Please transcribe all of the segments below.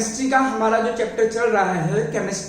Chemistry का हमारा जो चैप्टर चल रहा है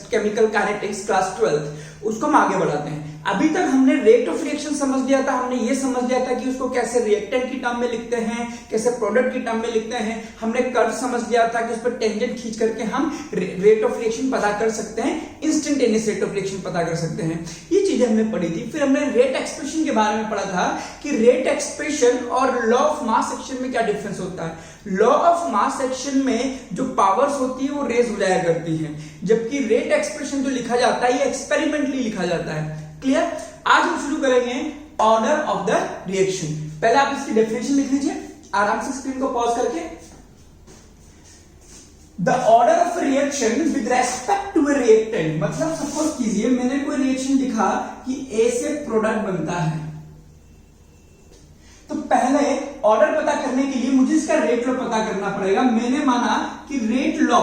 केमिकल काइनेटिक्स क्लास 12 उसको हम आगे बढ़ाते हैं। अभी तक हमने रेट ऑफ रिएक्शन समझ लिया था, हमने ये समझ लिया था कि उसको कैसे रिएक्टेंट की टर्म में लिखते हैं, कैसे प्रोडक्ट की टर्म में लिखते हैं। हमने कर्व समझ लिया था कि उस पर टेंजेंट खींच करके हम रेट ऑफ रिएक्शन पता कर सकते हैं, इंस्टेंटेनियस रेट ऑफ रिएक्शन पता कर सकते हैं। ये चीजें हमने पढ़ी थी। फिर हमने रेट एक्सप्रेशन के बारे में पढ़ा था कि रेट एक्सप्रेशन और लॉ ऑफ मास एक्शन में क्या डिफरेंस होता है। लॉ ऑफ मास एक्शन में जो पावर्स होती है वो रेज हो जाया करती हैं, जबकि रेट एक्सप्रेशन जो लिखा जाता है ये एक्सपेरिमेंटली लिखा जाता है। क्लियर? आज हम शुरू करेंगे ऑर्डर ऑफ द रिएक्शन। पहले आप इसकी डेफिनेशन लिख लीजिए आराम से स्क्रीन को पॉज करके। The order of reaction with respect to a reactant, मतलब सपोज कीजिए मैंने कोई रिएक्शन लिखा कि ए से प्रोडक्ट बनता है, तो पहले ऑर्डर पता करने के लिए मुझे इसका रेट लॉ पता करना पड़ेगा। मैंने माना कि रेट लॉ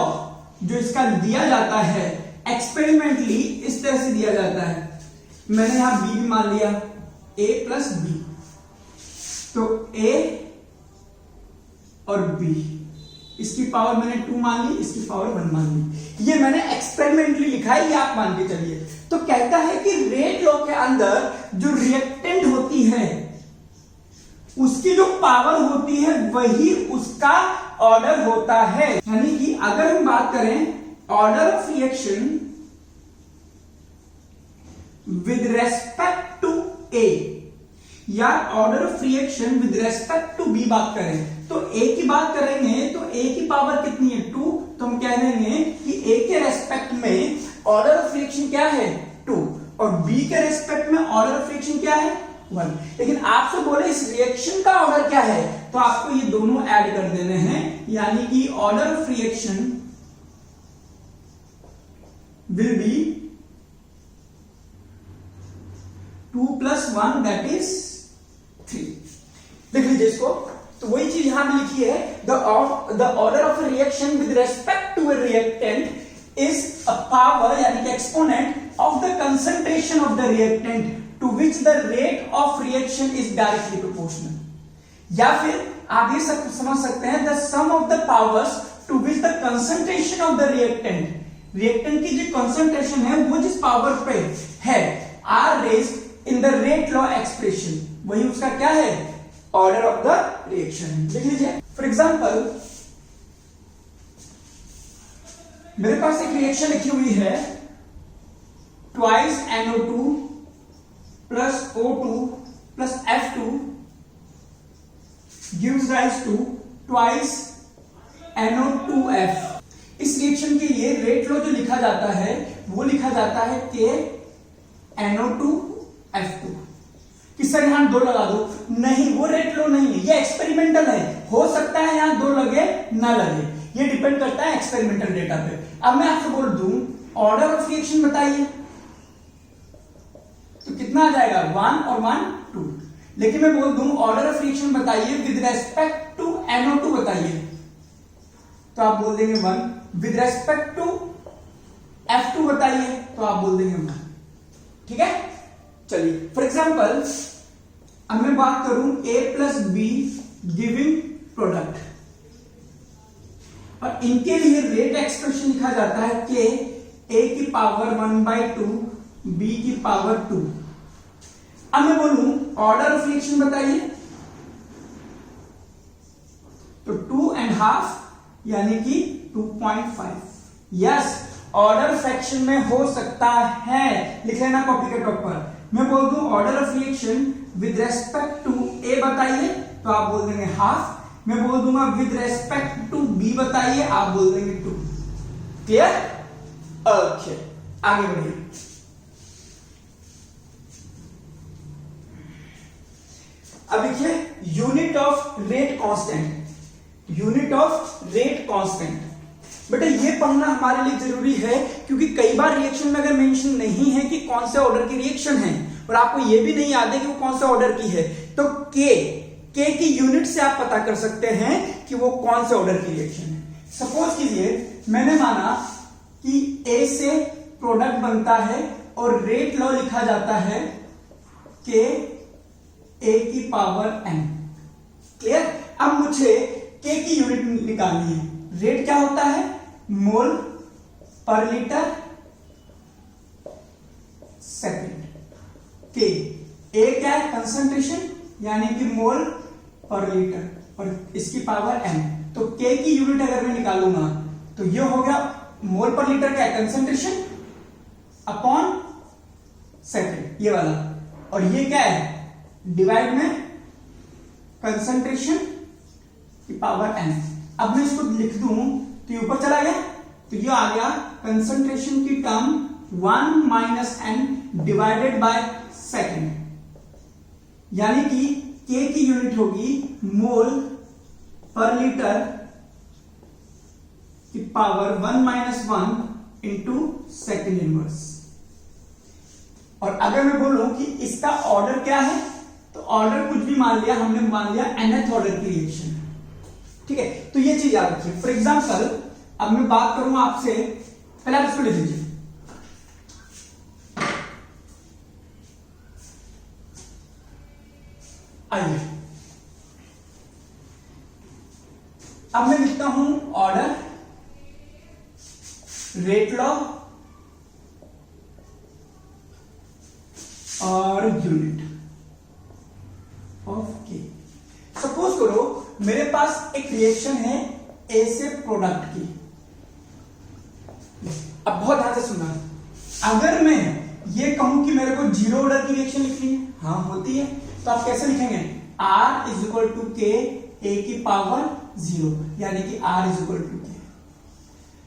जो इसका दिया जाता है एक्सपेरिमेंटली इस तरह से दिया जाता है। मैंने यहां बी भी मान लिया, ए प्लस बी, तो ए और बी, इसकी पावर मैंने 2 मान ली, इसकी पावर 1 मान ली। ये मैंने एक्सपेरिमेंटली लिखा है, ये आप मान के चलिए। तो कहता है कि रेट लॉ के अंदर जो रिएक्टेंट होती है उसकी जो पावर होती है वही उसका ऑर्डर होता है। यानी कि अगर हम बात करें order of reaction with respect to A या order of reaction with respect to B बात करें, तो ए की बात करेंगे तो ए की पावर कितनी है 2, तो हम कह देंगे कि ए के रेस्पेक्ट में ऑर्डर ऑफ रिएक्शन क्या है 2 और बी के रेस्पेक्ट में ऑर्डर ऑफ रिएक्शन क्या है 1। लेकिन आपसे बोले इस रिएक्शन का ऑर्डर क्या है, तो आपको ये दोनों ऐड कर देने हैं, यानी कि order of reaction will be 2 + 1 that is 3। देख लीजिए इसको, तो वही चीज यहां भी लिखी है, the order of reaction with respect to a reactant is a power यानी कि exponent of the concentration of the reactant to which the rate of reaction is directly proportional. या फिर आप ये सब समझ सकते हैं the sum of the powers to which the concentration of the reactant की जो कंसंट्रेशन है वो जिस पावर पे है are raised in the rate law expression, वही उसका क्या है ऑर्डर ऑफ द रिएक्शन। देख लीजिए फॉर एग्जांपल मेरे पास एक रिएक्शन लिखी हुई है twice NO2 plus O2 plus F2 gives rise to twice NO2F। इस रिएक्शन के लिए रेट लॉ जो लिखा जाता है वो लिखा जाता है K NO2F2। कि सर यहां 2 लगा दो, नहीं वो रेट लॉ नहीं है, ये एक्सपेरिमेंटल है। हो सकता है यहां 2 लगे ना लगे, ये डिपेंड करता है एक्सपेरिमेंटल डेटा पे। अब मैं आपसे बोल दूं ऑर्डर ऑफ रिएक्शन बताइए, तो कितना आ जाएगा 1 और 1 2। लेकिन मैं बोल दूं ऑर्डर ऑफ रिएक्शन बताइए विद रेस्पेक्ट टू NO2 बताइए, तो आप बोल देंगे 1। विद रेस्पेक्ट टू F2 बताइए तो आप बोल देंगे 1। ठीक है, चलिए फॉर एग्जांपल अब मैं बात करूं A plus be giving product, और इनके लिए रेट एक्सप्रेशन लिखा जाता है कि A की पावर 1/2 B की पावर 2। अब मैं बोलूं ऑर्डर ऑफ रिएक्शन बताइए, तो 2.5 यानी कि 2.5। यस, ऑर्डर फ्रैक्शन में हो सकता है, लिख लेना कॉपी के टॉप पर। मैं बोल दूं order of reaction with respect to A बताइए, तो आप बोल देंगे हाफ। मैं बोल दूंगा विद रेस्पेक्ट टू बी बताइए, आप बोल देंगे 2। क्लियर? ओके, आगे बढ़िए। अब देखिए unit of rate constant. Unit of rate constant बेटा ये पढ़ना हमारे लिए जरूरी है, क्योंकि कई बार रिएक्शन में अगर मेंशन नहीं है कि कौन से ऑर्डर की रिएक्शन है और आपको ये भी नहीं याद है कि वो कौन से ऑर्डर की है, तो के की यूनिट से आप पता कर सकते हैं कि वो कौन से ऑर्डर की रिएक्शन है। सपोज कीजिए मैंने माना कि ए से प्रोडक्ट बनता है और रेट लॉ लिखा जाता है के ए की पावर n। क्लियर? अब मुझे के की यूनिट निकालनी है। रेट क्या होता है? मोल पर लीटर सेकेंड। के ए क्या है? कंसंट्रेशन, यानी कि मोल पर लीटर, और इसकी पावर m। तो के की यूनिट अगर मैं निकालूंगा तो ये हो गया मोल पर लीटर क्या है? कंसंट्रेशन अपॉन सेकेंड, ये वाला, और ये क्या है? डिवाइड में कंसंट्रेशन की पावर n। अब मैं इसको लिख दूं तो ये ऊपर चला गया, तो ये आ गया कंसंट्रेशन की term 1 minus n divided by second, यानी कि K की यूनिट होगी मोल पर लीटर की power 1 minus 1 into second inverse. और अगर मैं बोलूं कि इसका ऑर्डर क्या है, तो ऑर्डर कुछ भी मान लिया, हमने मान लिया nth ऑर्डर की रिएक्शन, ठीक है। तो ये चीज याद रखिए। फॉर एग्जांपल अब मैं बात करूंगा आपसे, पहले आप इसको लिख लीजिए। आइए अब मैं लिखता हूं ऑर्डर, रेट लॉ और यूनिट ऑफ के। सपोज करो मेरे पास एक रिएक्शन है ए से प्रोडक्ट की। अब बहुत ध्यान से सुनना, अगर मैं ये कहूं कि मेरे को जीरो ऑर्डर की रिएक्शन लिखनी है, हाँ होती है, तो आप कैसे लिखेंगे? R इज इक्वल टू के ए की पावर 0, यानी कि R इज इक्वल टू के।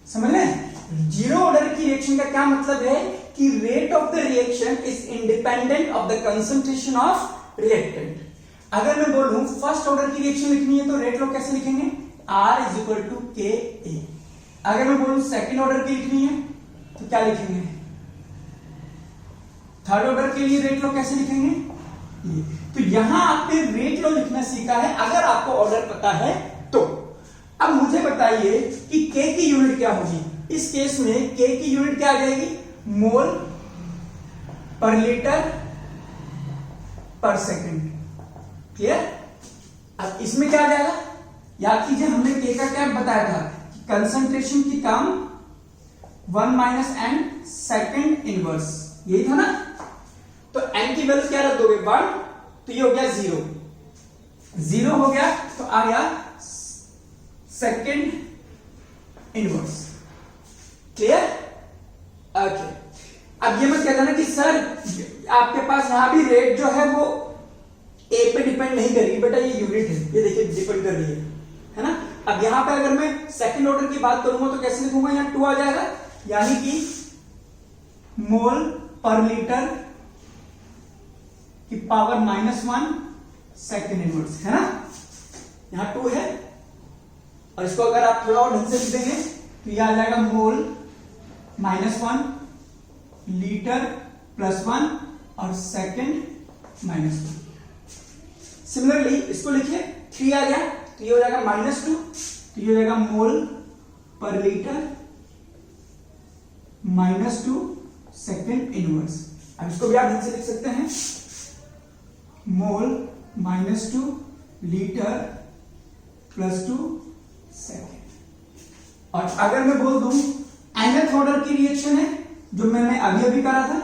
समझ लें? जीरो ऑर्डर की रिएक्शन का क्या मतलब है कि rate of the reaction is independent of the concentration of reactant. अगर मैं बोलूं फर्स्ट ऑर्डर की रिएक्शन लिखनी है तो रेट लॉ कैसे लिखेंगे? R इज इक्वल टू के ए। अगर मैं बोलूं सेकंड ऑर्डर की लिखनी है तो क्या लिखेंगे? थर्ड ऑर्डर के लिए रेट लॉ कैसे लिखेंगे? ये। तो यहां आपने रेट लॉ लिखना सीखा है अगर आपको ऑर्डर पता है तो। अब मुझे बताइए कि के की यूनिट क्या होगी। इस केस में के की यूनिट क्या आ जाएगी? मोल पर लीटर पर सेकंड। क्लियर? अब इसमें क्या आ जाएगा? याद कीजिए हमने के का क्या बताया था, कंसंट्रेशन की term 1 minus n second inverse, यही था ना। तो n की वैल्यू क्या रख दोगे? 1, तो ये हो गया 0, 0 हो गया तो आ गया सेकंड इनवर्स। क्लियर? ओके। अब ये मत कहता ना कि सर आपके पास यहां भी रेट जो है वो ए पे डिपेंड नहीं करेगी। बेटा ये यूनिट है, ये देखिए डिपेंड कर रही है ना। अब यहां पे अगर मैं सेकंड ऑर्डर की बात करूंगा तो कैसे लिखूंगा? यहां 2 आ जाएगा, यानी कि मोल पर लीटर की पावर -1 सेकंड इनवर्स, है ना। यहां 2 है, और इसको अगर आप थोड़ा और ढंग से लिख देंगे तो यह आ जाएगा मोल -1 लीटर +1 और सेकंड -1। सिमिलरली इसको लिखिए, 3 आ गया तो ये हो जाएगा -2, तो ये हो जाएगा मोल पर लीटर -2 सेकंड इनवर्स। अब इसको भी आप ढंग से लिख सकते हैं, मोल -2 लीटर +2 सेकंड। और अगर मैं बोल दूं nth ऑर्डर की रिएक्शन है जो मैंने अभी अभी करा था,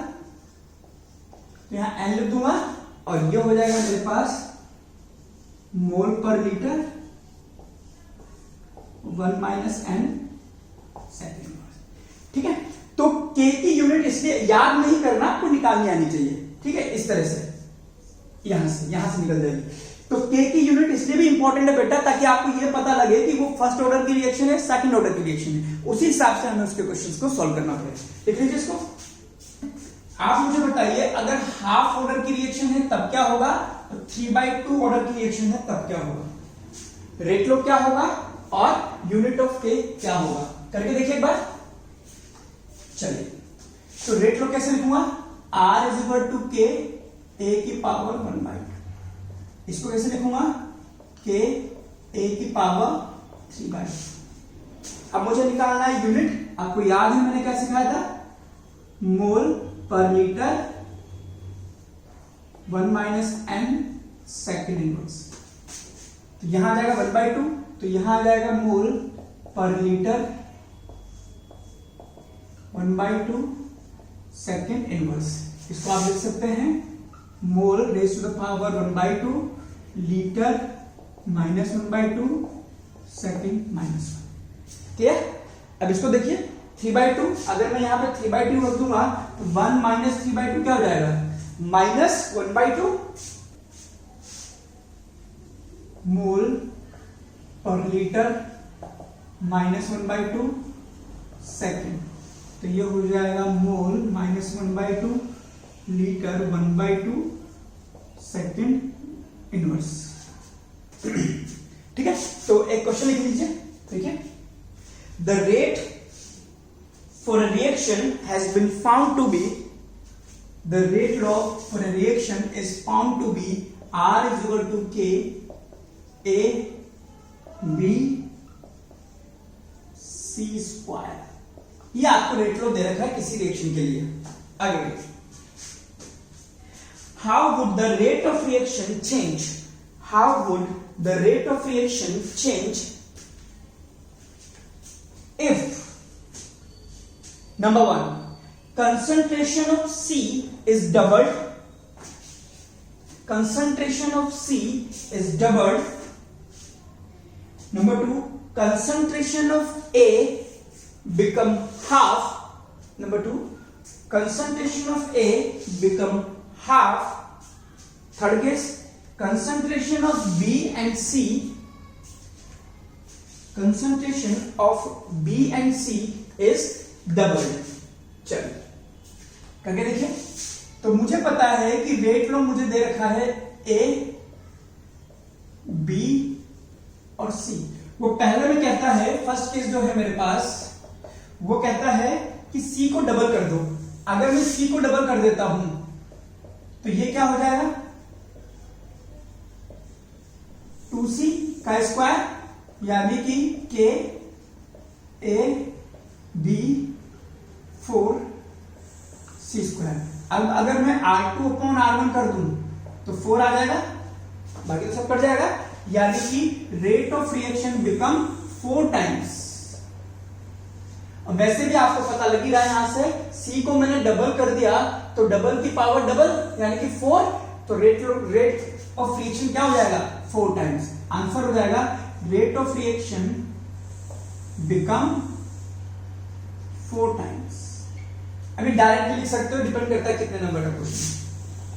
तो यहां n लिख दूंगा और ये हो जाएगा मेरे पास मोल पर लीटर 1 माइनस n सेकंड। ठीक है, तो k की यूनिट इसलिए याद नहीं करना, आपको निकालनी आनी चाहिए। ठीक है, इस तरह से यहां से निकल जाएगी। तो k की यूनिट इसलिए भी इंपॉर्टेंट है बेटा, ताकि आपको ये पता लगे कि वो फर्स्ट ऑर्डर की रिएक्शन है, सेकंड ऑर्डर की रिएक्शन है। उसी हिसाब से हमें उसके क्वेश्चंस को सॉल्व करना पड़ेगा। देख लीजिए इसको। आप मुझे बताइए अगर हाफ ऑर्डर की रिएक्शन है तब क्या होगा, और 3/2 ऑर्डर की रिएक्शन है तब क्या होगा, रेट लो क्या होगा और यूनिट ऑफ k क्या होगा, करके देखिए एक बार। चलिए, तो रेट लो कैसे लिखूंगा, r is equal to k a की पावर 1/2। इसको कैसे लिखूंगा, k a की पावर 3/2। अब मुझे निकालना है यूनिट। आपको याद है मैंने क्या सिखाया था, मोल पर litre 1 minus n second inverse. तो यहां आ जाएगा 1/2, तो यहां आ जाएगा मोल पर लीटर 1/2 सेकेंड इनवर्स। इसको आप लिख सकते हैं mole raise to the power 1/2 litre minus 1/2 second minus 1। ठीक है, अब इसको देखिए 3/2, अगर मैं यहां पे 3/2 रख दूंगा तो 1 माइनस 3/2 क्या हो जाएगा, माइनस 1/2 मोल पर लीटर माइनस 1/2 सेकेंड। तो ये हो जाएगा mole minus 1/2 litre 1/2 second inverse. ठीक है, तो एक क्वेश्चन लिख लीजिए। ठीक है, the rate for a reaction has been found to be, the rate law for a reaction is found to be R is equal to K A B C square. ये आपको रेट लॉ दे रखा है किसी reaction के लिए। आगे देखिए, how would the rate of reaction change, how would the rate of reaction change if number 1 concentration of C is doubled, concentration of C is doubled, number 2 concentration of A become half, number 2 concentration of A become half, third case concentration of B and C, concentration of B and C is doubled। चलिए करके देखिए, तो मुझे पता है कि rate law मुझे दे रखा है A B और C। वो पहले में कहता है, फर्स्ट केस जो है मेरे पास वो कहता है कि C को डबल कर दो। अगर मैं C को डबल कर देता हूं तो ये क्या हो जाएगा, 2C का स्क्वायर यानी कि K A B 4C square. अब अगर मैं R2 अपॉन R1 कर दूं तो 4 आ जाएगा, बाकी तो सब कट जाएगा, यानी कि rate of reaction become 4 times. वैसे भी आपको पता लग ही रहा है, यहां से C को मैंने डबल कर दिया तो डबल की पावर डबल यानी कि 4, तो रेट ऑफ रिएक्शन क्या हो जाएगा, 4 टाइम्स। आंसर हो जाएगा rate of reaction become 4 times. अभी डायरेक्टली लिख सकते हो, डिपेंड करता है कितने नंबर का क्वेश्चन।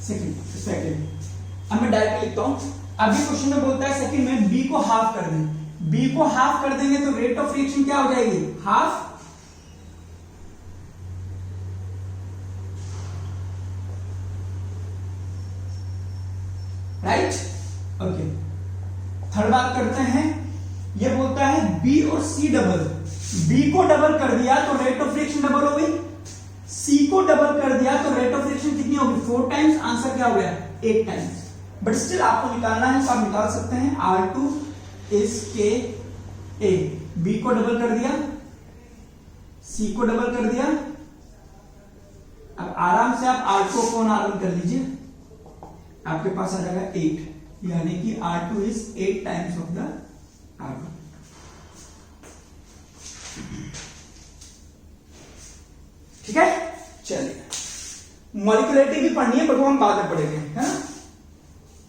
सेकंड अब मैं डायरेक्टली लिखता हूं। अभी क्वेश्चन में बोलता है सेकंड में B को हाफ कर दें, B को हाफ कर देंगे तो रेट ऑफ रिएक्शन क्या हो जाएगी, हाफ, राइट। ओके, थर्ड बात करते हैं, ये बोलता है B और C डबल। B को डबल कर दिया तो रेट ऑफ रिएक्शन डबल हो गई, C को डबल कर दिया तो रेट ऑफ रिएक्शन कितनी होगी, 4 टाइम्स। आंसर क्या हो गया, 8 टाइम्स। बट स्टिल आपको निकालना है तो आप निकाल सकते हैं। R2 is K A, B को डबल कर दिया, C को डबल कर दिया। अब आराम से आप R2 अपॉन R1 कर लीजिए, आपके पास आ जाएगा 8, यानी कि R2 is 8 times of the R1। ठीक है, चलिए मॉलिक्यूलरिटी भी पढ़नी है बट वो हम बाद में पढ़ेंगे, है ना।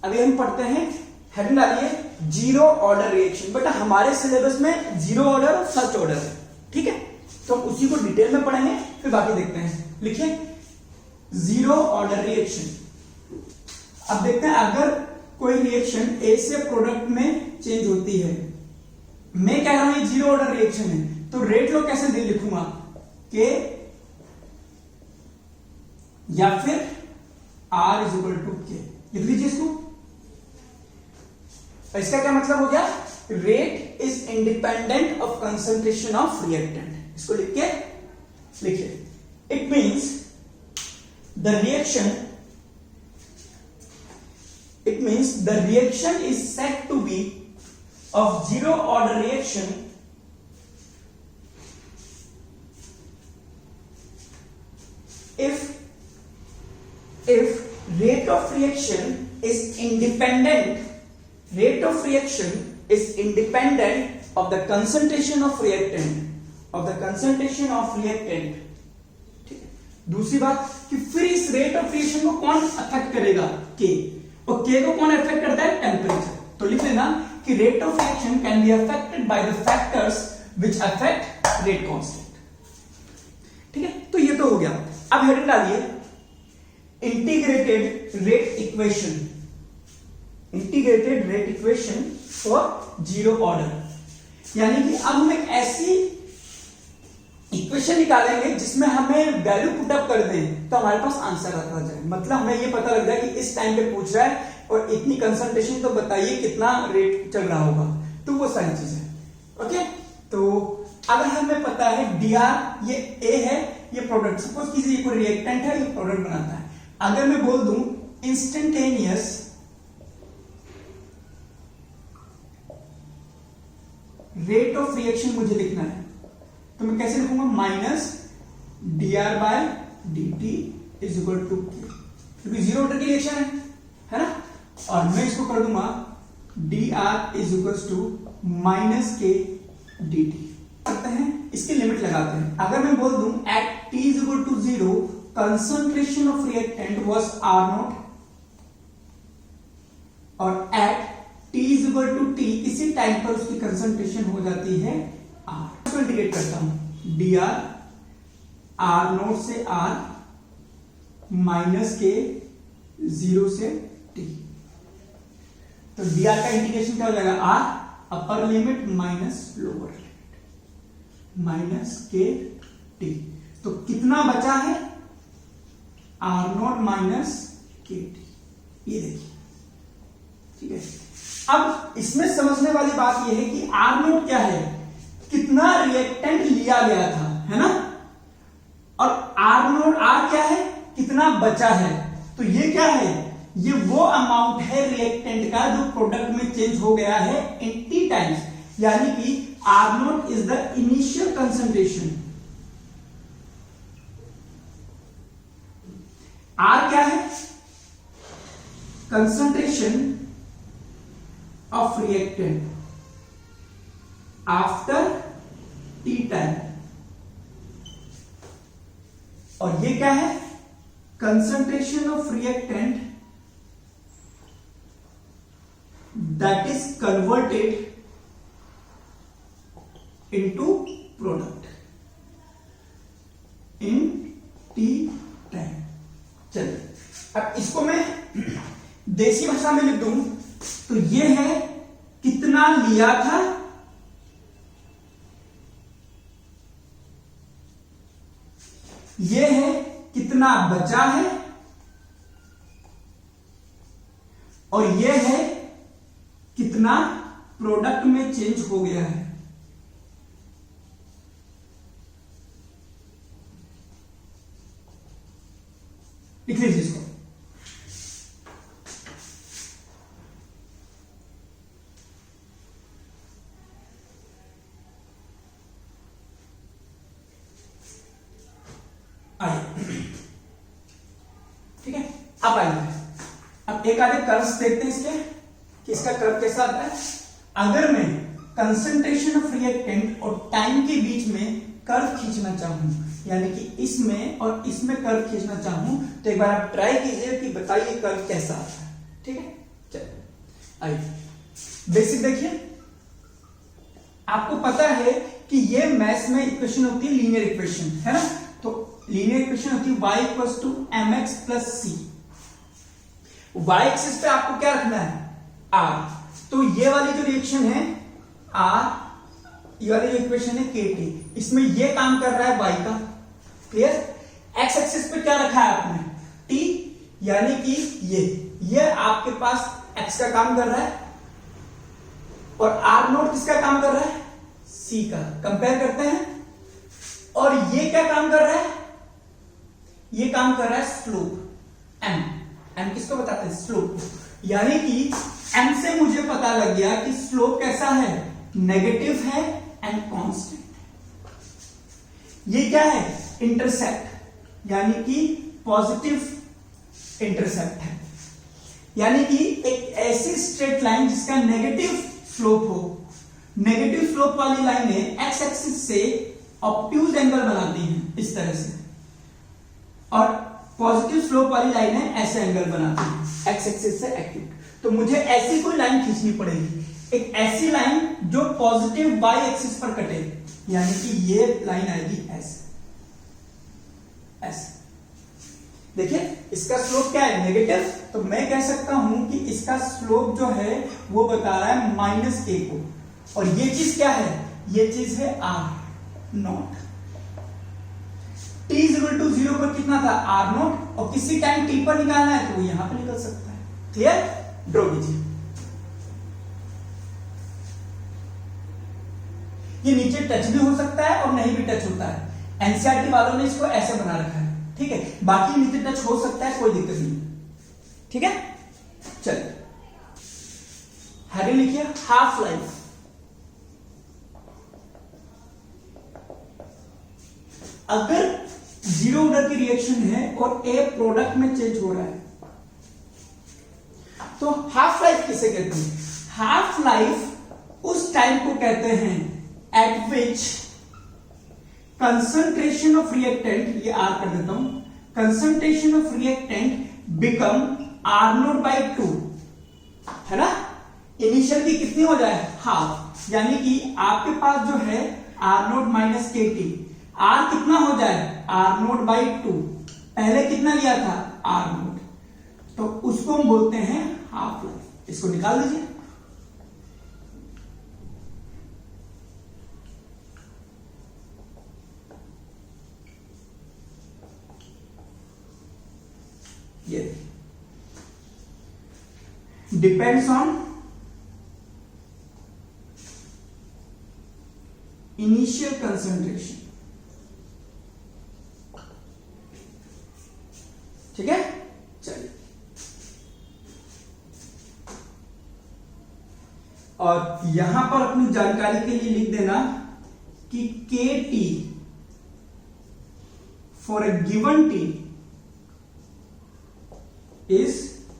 अभी हम पढ़ते हैं, हेडिंग डालिए जीरो ऑर्डर रिएक्शन। बेटा हमारे सिलेबस में जीरो ऑर्डर और फर्स्ट ऑर्डर है, ठीक है, तो हम उसी को डिटेल में पढ़ेंगे, फिर बाकी देखते हैं। लिखिए जीरो ऑर्डर रिएक्शन। अब देखते हैं अगर कोई रिएक्शन ए से प्रोडक्ट में चेंज होती है, मैं कह रहा हूं ये जीरो ऑर्डर रिएक्शन है, तो रेट लो कैसे दे लिखूंगा, के या फिर R इज इक्वल टू के, लिख लीजिए इसको। इसका क्या मतलब हो गया, rate is independent of concentration of reactant. इसको लिख के लिखिए, it means the reaction is said to be of zero order reaction if rate of reaction is independent of the concentration of reactant दूसरी बात कि फिर इस रेट ऑफ रिएक्शन को कौन अफेक्ट करेगा, के, और के को कौन अफेक्ट करता है, टेम्परेचर। तो लिख लेना कि rate of reaction can be affected by the factors which affect rate constant. ठीक है, तो ये तो हो गया। अब हेडिंग डालिए integrated rate equation, integrated rate equation for zero order. यानी कि अब हम एक ऐसी इक्वेशन निकालेंगे जिसमें हमें वैल्यू पुटअप कर दें तो हमारे पास आंसर आता जाए। मतलब हमें ये पता लग जाए कि इस टाइम पे पूछ रहा है और इतनी कंसंट्रेशन, तो बताइए कितना रेट चल रहा होगा। तो वो सारी चीजें। ओके, तो अगर हमें पता है dr ये a है, ये प्रोडक्ट, सपोज कीजिए ये कोई रिएक्टेंट है, ये प्रोडक्ट बनाता है। अगर मैं बोल दूं इंस्टेंटेनियस रेट ऑफ रिएक्शन मुझे लिखना है, तो मैं कैसे लिखूंगा, minus dr by dt is equal to k, क्योंकि जीरो ऑर्डर की रिएक्शन है ना। और मैं इसको कर दूंगा dr is equal to minus k dt। करते हैं, इसकी लिमिट लगाते हैं। अगर मैं बोल दूं at t is equal to 0 concentration of reactant was r0 और at t is equal to t इसी टाइम पर उसकी कंसंट्रेशन हो जाती है r। इसको इंटीग्रेट करता हूं, dr r0 से r माइनस के 0 से t। तो dr का इंटीग्रेशन क्या हो जाएगा, r upper limit minus lower limit minus के टी। तो कितना बचा है, r0 माइनस के टी, ये देखिए। ठीक है, अब इसमें समझने वाली बात यह है कि r0 क्या है, कितना रिएक्टेंट लिया गया था, है ना, और r0 r क्या है, कितना बचा है। तो ये क्या है, ये वो अमाउंट है रिएक्टेंट का जो प्रोडक्ट में चेंज हो गया है इन t टाइम्स, यानी कि r0 is the initial concentration. r क्या है, concentration of reactant after t time, और ये क्या है, concentration of reactant that is converted into product in t time. चलिए, अब इसको मैं देसी भाषा में लिख दूं तो ये है कितना लिया था, ये है कितना बचा है, और ये है कितना प्रोडक्ट में चेंज हो गया है। लिख लीजिए इसको। आइए, ठीक है, अब आइए, अब एक आधे कर्व्स देखते हैं इसके कि इसका कर्व कैसा आता है। अगर मैं कंसंट्रेशन ऑफ रिएक्टेंट और टाइम के बीच में कर्व खींचना चाहूं, यानी कि इसमें और इसमें कर्व खींचना चाहूं, तो एक बार आप ट्राई कीजिए कि बताइए कर्व कैसा आता है। ठीक है, चलिए आइए, बेसिक देखिए, आपको पता है कि ये मैथ्स में इक्वेशन होती है लीनियर इक्वेशन, है ना। तो लीनियर इक्वेशन होती है y equals to mx plus c। y axis पे आपको क्या रखना है, r। तो ये वाली जो रिएक्शन है r, ये वाली जो इक्वेशन है kt, इसमें ये काम कर रहा है y का, क्लियर। x एक्सिस पे क्या रखा है आपने, t, यानी कि ये आपके पास x का काम कर रहा है, और r0 किसका काम कर रहा है, c का। कंपेयर करते हैं, और ये क्या काम कर रहा है, ये काम कर रहा है स्लोप m किसको बताते हैं, स्लोप। यानी कि m से मुझे पता लग गया कि स्लोप कैसा है, नेगेटिव है एंड कांस्टेंट। ये क्या है, इंटरसेप्ट, यानी कि पॉजिटिव इंटरसेप्ट है, यानी कि एक ऐसी स्ट्रेट लाइन जिसका नेगेटिव स्लोप हो। नेगेटिव स्लोप वाली लाइनें एक्स एक्सिस से ऑब्ट्यूज एंगल बनाती हैं इस तरह से, और पॉजिटिव स्लोप वाली लाइन है ऐसे एंगल बनाती है एक्स एक्सिस से एक्यूट। तो मुझे ऐसी कोई लाइन खींचनी पड़ेगी, एक ऐसी लाइन जो पॉजिटिव वाई एक्सिस पर कटे, यानी कि ये लाइन आएगी ऐसे ऐसे। देखिए इसका स्लोप क्या है, नेगेटिव, तो मैं कह सकता हूं कि इसका स्लोप जो है वो बता रहा है -a को, और ये चीज क्या है, ये चीज है r naught. t equal to 0 पर कितना था, r नॉट, और किसी टाइम t पर निकालना है तो वो यहां पर निकल सकता है। क्लियर, ड्रॉ कीजिए। ये नीचे टच भी हो सकता है और नहीं भी टच होता है, एनसीईआरटी वालों ने इसको ऐसे बना रखा है, ठीक है, बाकी नीचे टच हो सकता है, कोई दिक्कत नहीं, ठीक है। चलिए हेडिंग लिखिए हाफ लाइफ। अगर जीरो ऑर्डर की रिएक्शन है और ए प्रोडक्ट में चेंज हो रहा है तो हाफ लाइफ किसे कहते हैं, हाफ लाइफ उस टाइम को कहते हैं at which concentration of reactant, ये आर कर देता हूं, concentration of reactant become r naught by 2, है ना। इनिशियल की कितनी हो जाए, हाफ, यानी कि आपके पास जो है आर नॉट माइनस के टी, आर कितना हो जाए, आर नॉट बाई 2, पहले कितना लिया था, आर नॉट, तो उसको हम बोलते हैं हाफ लाइफ। इसको निकाल दीजिए। ये डिपेंड्स ऑन इनिशियल कंसंट्रेशन, ठीक है। चलिए, और यहां पर अपनी जानकारी के लिए लिख देना कि के T for a given T is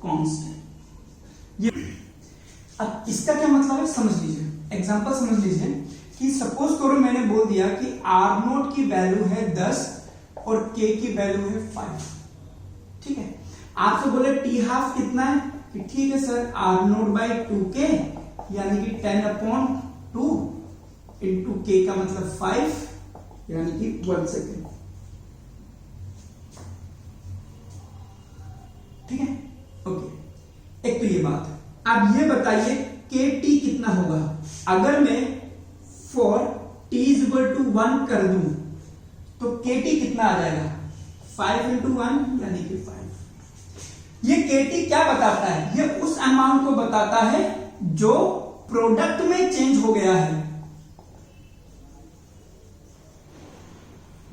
constant. ये अब इसका क्या मतलब है समझ लीजिए, एग्जांपल समझ लीजिए कि सपोज करो मैंने बोल दिया कि आर नोट की वैल्यू है 10 और के की वैल्यू है 5, ठीक है। आपसे बोले टी हाफ कितना है, कि ठीक है sir are note by 2k, यानी कि 10/2 इंटू के का मतलब 5, यानी कि 1 सेकेंड, ठीक है। ओके, एक तो ये बात है। अब ये बताइए के टी कितना होगा, अगर मैं for t is equal to 1 कर दूं तो के टी कितना आ जाएगा, 5 इंटू 1 यानी कि 5। ये के टी क्या बताता है, ये उस अमाउंट को बताता है जो प्रोडक्ट में चेंज हो गया है,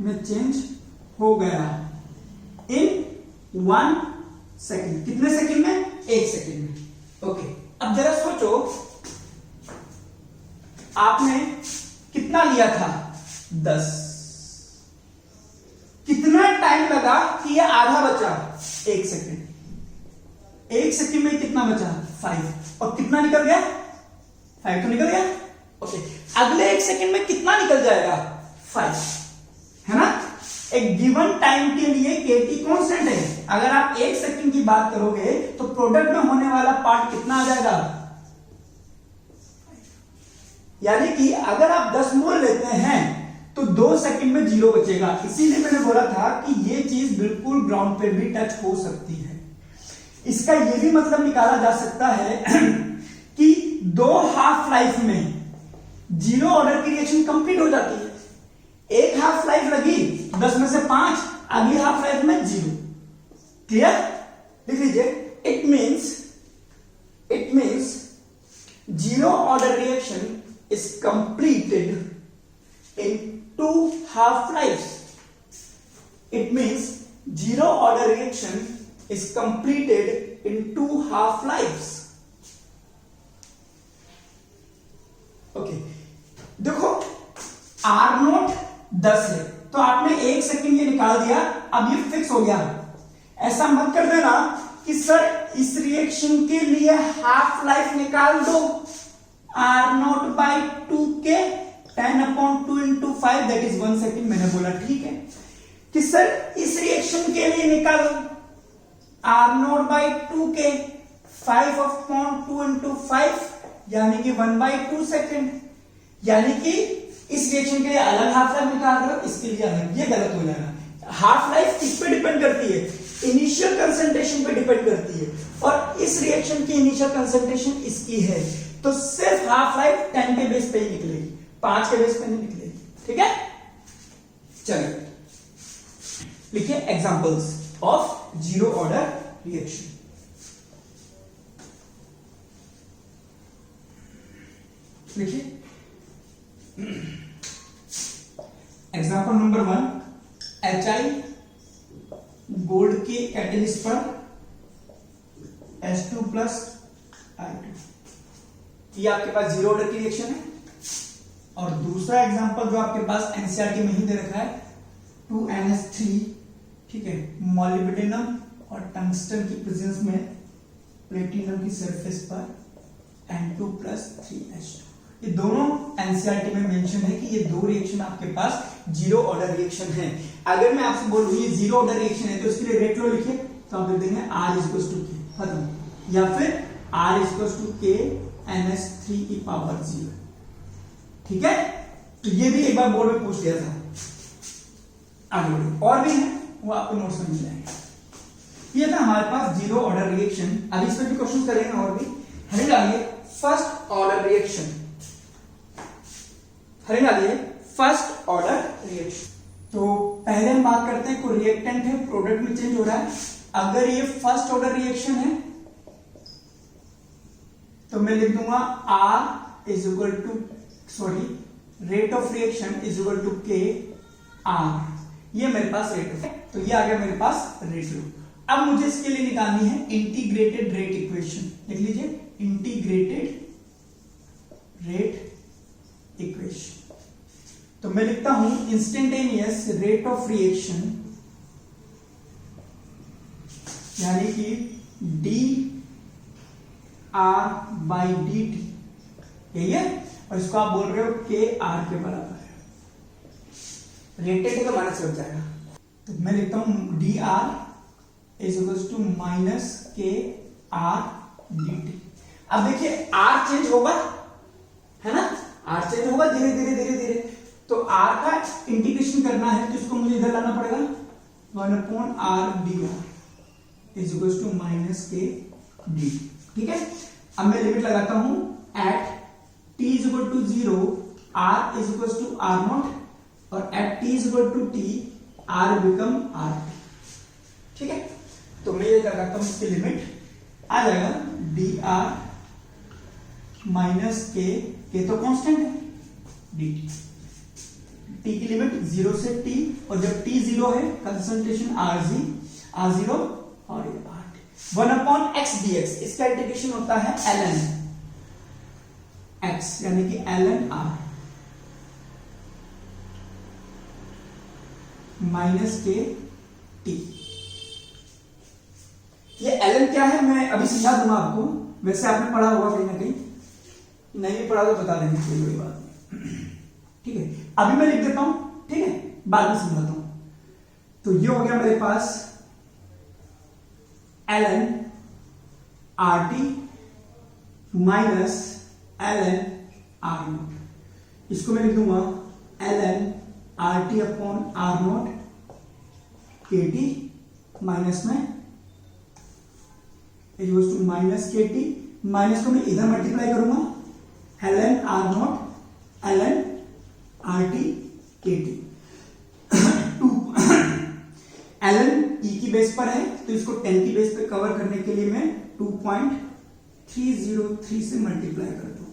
में चेंज हो गया इन 1 सेकेंड। कितने सेकेंड में, 1 सेकेंड में। ओके, अब जरा सोचो आपने कितना लिया था, 10, कितना टाइम लगा कि ये आधा बचा, 1 सेकेंड, 1 सेकेंड में कितना बचा, 5, और कितना निकल गया, 5 तो निकल गया। ओके, अगले 1 सेकेंड में कितना निकल जाएगा, 5, है ना। एक गिवन टाइम के लिए केटी कांस्टेंट है, अगर आप 1 सेकंड की बात करोगे तो प्रोडक्ट में होने वाला पार्ट कितना आ जाएगा, यानी कि अगर आप 10 मोल लेते हैं तो 2 सेकंड में 0 बचेगा। इसीलिए मैंने बोला था कि ये चीज बिल्कुल ग्राउंड पे भी टच हो सकती है। इसका ये भी मतलब निकाला जा सकता है कि 2 हाफ लाइफ में 0 ऑर्डर की रिएक्शन कंप्लीट हो जाती है। एक हाफ लाइफ लगी 10 में से 5, अगली हाफ लाइफ में 0। क्लियर, लिख लीजिए। It means 0 order reaction is completed in 2 half lives. It means 0 order reaction is completed in 2 half lives. Okay, देखो R नोट 10 है तो आपने 1 सेकंड ये निकाल दिया, अब ये फिक्स हो गया। ऐसा मत कर देना कि सर इस रिएक्शन के लिए हाफ लाइफ निकाल दो, r naught by 2k 10/2 into 5 that is 1 second. मैंने बोला ठीक है, कि सर इस रिएक्शन के लिए निकालो R0/2K 5/2 into 5 यानी कि 1/2 सेकेंड, यानी कि इस रिएक्शन के लिए अलग हाफ लाइफ निकाल रहे हो, इसके लिए अलग, ये गलत हो जाएगा। हाफ लाइफ किस पे डिपेंड करती है? इनिशियल कंसंट्रेशन पे डिपेंड करती है, और इस रिएक्शन की इनिशियल कंसंट्रेशन इसकी है, तो सिर्फ हाफ लाइफ 10 के बेस पे ही निकलेगी, 5 के बेस पे नहीं निकलेगी। ठीक है, चलिए लिखिए examples of zero order reaction. लिखिए एग्जांपल नंबर 1, HI गोल्ड के कैटलिस्ट पर H2+I2, ये आपके पास जीरो ऑर्डर की रिएक्शन है। और दूसरा एग्जांपल जो आपके पास एनसीईआरटी में ही दे रखा है 2NH3, ठीक है, मॉलिब्डेनम और टंगस्टन की प्रेजेंस में प्लेटिनम की सरफेस पर N2+3H2। ये दोनों एनसीईआरटी में मेंशन है कि ये दो रिएक्शन आपके पास जीरो ऑर्डर रिएक्शन है। अगर मैं आपसे बोलूं ये जीरो ऑर्डर रिएक्शन है तो इसके लिए रेट लो लिखिए, तो आप लिख देंगे R = K, खत्म, या फिर R = K NH3 0। ठीक है, तो ये भी एक बार बोर्ड में पूछ लिया था। आगे बढ़ो, और भी है वो आपको नोट्स में मिल जाएंगे। ये था हमारे पास जीरो ऑर्डर रिएक्शन। अब इस पर भी क्वेश्चन करेंगे और भी। हमें डालिए फर्स्ट ऑर्डर रिएक्शन, हमें डालिए फर्स्ट ऑर्डर रिएक्शन। तो पहले हम बात करते हैं कोई रिएक्टेंट है, प्रोडक्ट में चेंज हो रहा है। अगर ये फर्स्ट ऑर्डर रिएक्शन है तो मैं लिख दूंगा R rate of reaction = K R, ये मेरे पास रेट है, तो ये आ गया मेरे पास रेशियो। अब मुझे इसके लिए निकालनी है इंटीग्रेटेड रेट इक्वेशन। लिख लीजिए इंटीग्रेटेड रेट इक्वेशन। तो मैं लिखता हूं इंस्टेंटेनियस रेट ऑफ रिएक्शन यानी कि dR/dt, यही है, और इसको आप बोल रहे हो KR के बराबर है। रेटेड का माइनस लग जाएगा, तो मैं लिखता हूं dR = -KR/dt। अब देखिए R चेंज होगा, है ना, R चेंज होगा धीरे धीरे धीरे धीरे, तो R का इंटीग्रेशन करना है तो इसको मुझे इधर लाना पड़ेगा, 1/R dR = -KD। ठीक है, अब मैं लिमिट लगाता हूं एट t = 0 R = R0 और at t = t R become RT। ठीक है, तो मैं ये लगाता हूं, इसकी लिमिट आ जाएगा dR -K तो कांस्टेंट है, dt, t की लिमिट 0 से t, और जब t 0 है कंसंट्रेशन R0 और ये RT। 1/x dx, इसका इंटीग्रेशन होता है ln x यानी कि ln R -KT। ये ln क्या है मैं अभी समझा दूंगा आपको, वैसे आपने पढ़ा होगा कहीं ना कहीं, नहीं पढ़ा तो बता देंगे, कोई बड़ी बात नहीं। ठीक है, अभी मैं लिख देता हूं, ठीक है, बाद में समझाता हूं। तो ये हो गया मेरे पास ln RT ln R0, इसको मैं लिख दूंगा ln RT/R0 KT माइनस में -KT, माइनस को मैं इधर मल्टीप्लाई करूंगा ln R0 ln RT KT। ln e की बेस पर है तो इसको 10 की बेस पे कवर करने के लिए मैं 2.303 से मल्टीप्लाई कर दूं।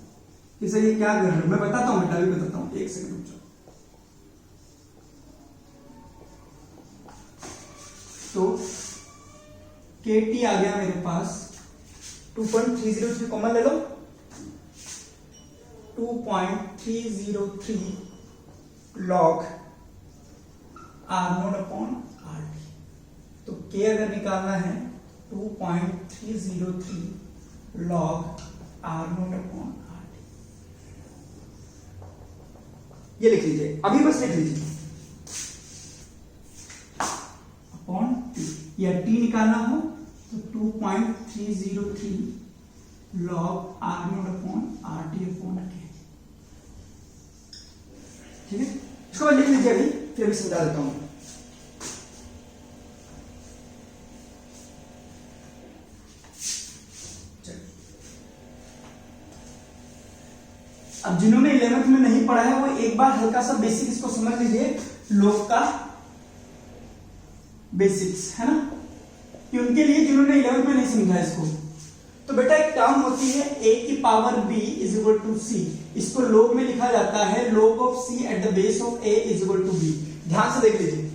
कि सर ये क्या कर रहे हो, मैं बताता हूं, बेटा भी बताता हूं, एक सेकंड रुक जाओ। तो KT आ गया मेरे पास 2.303, कॉमन ले लो, 2.303 log R0/RT। तो K अगर निकालना है 2.303 log R0/RT, ये लिख लीजिए, अभी बस लिख लीजिए। या t निकालना हो तो 2.303 log r not upon RT upon K। ठीक है, इसको लिख लीजिए अभी, फिर भी समझा देता हूं। अब जिन्होंने 11th में नहीं पढ़ा है वो एक बार हल्का सा बेसिक इसको समझ लीजिए, log का बेसिक्स है ना, कि उनके लिए जिन्होंने 11th में नहीं समझा इसको। तो बेटा एक टर्म होती है a की power b is equal to c, इसको log में लिखा जाता है log of c at the base of a is equal to b। ध्यान से देख लीजिए,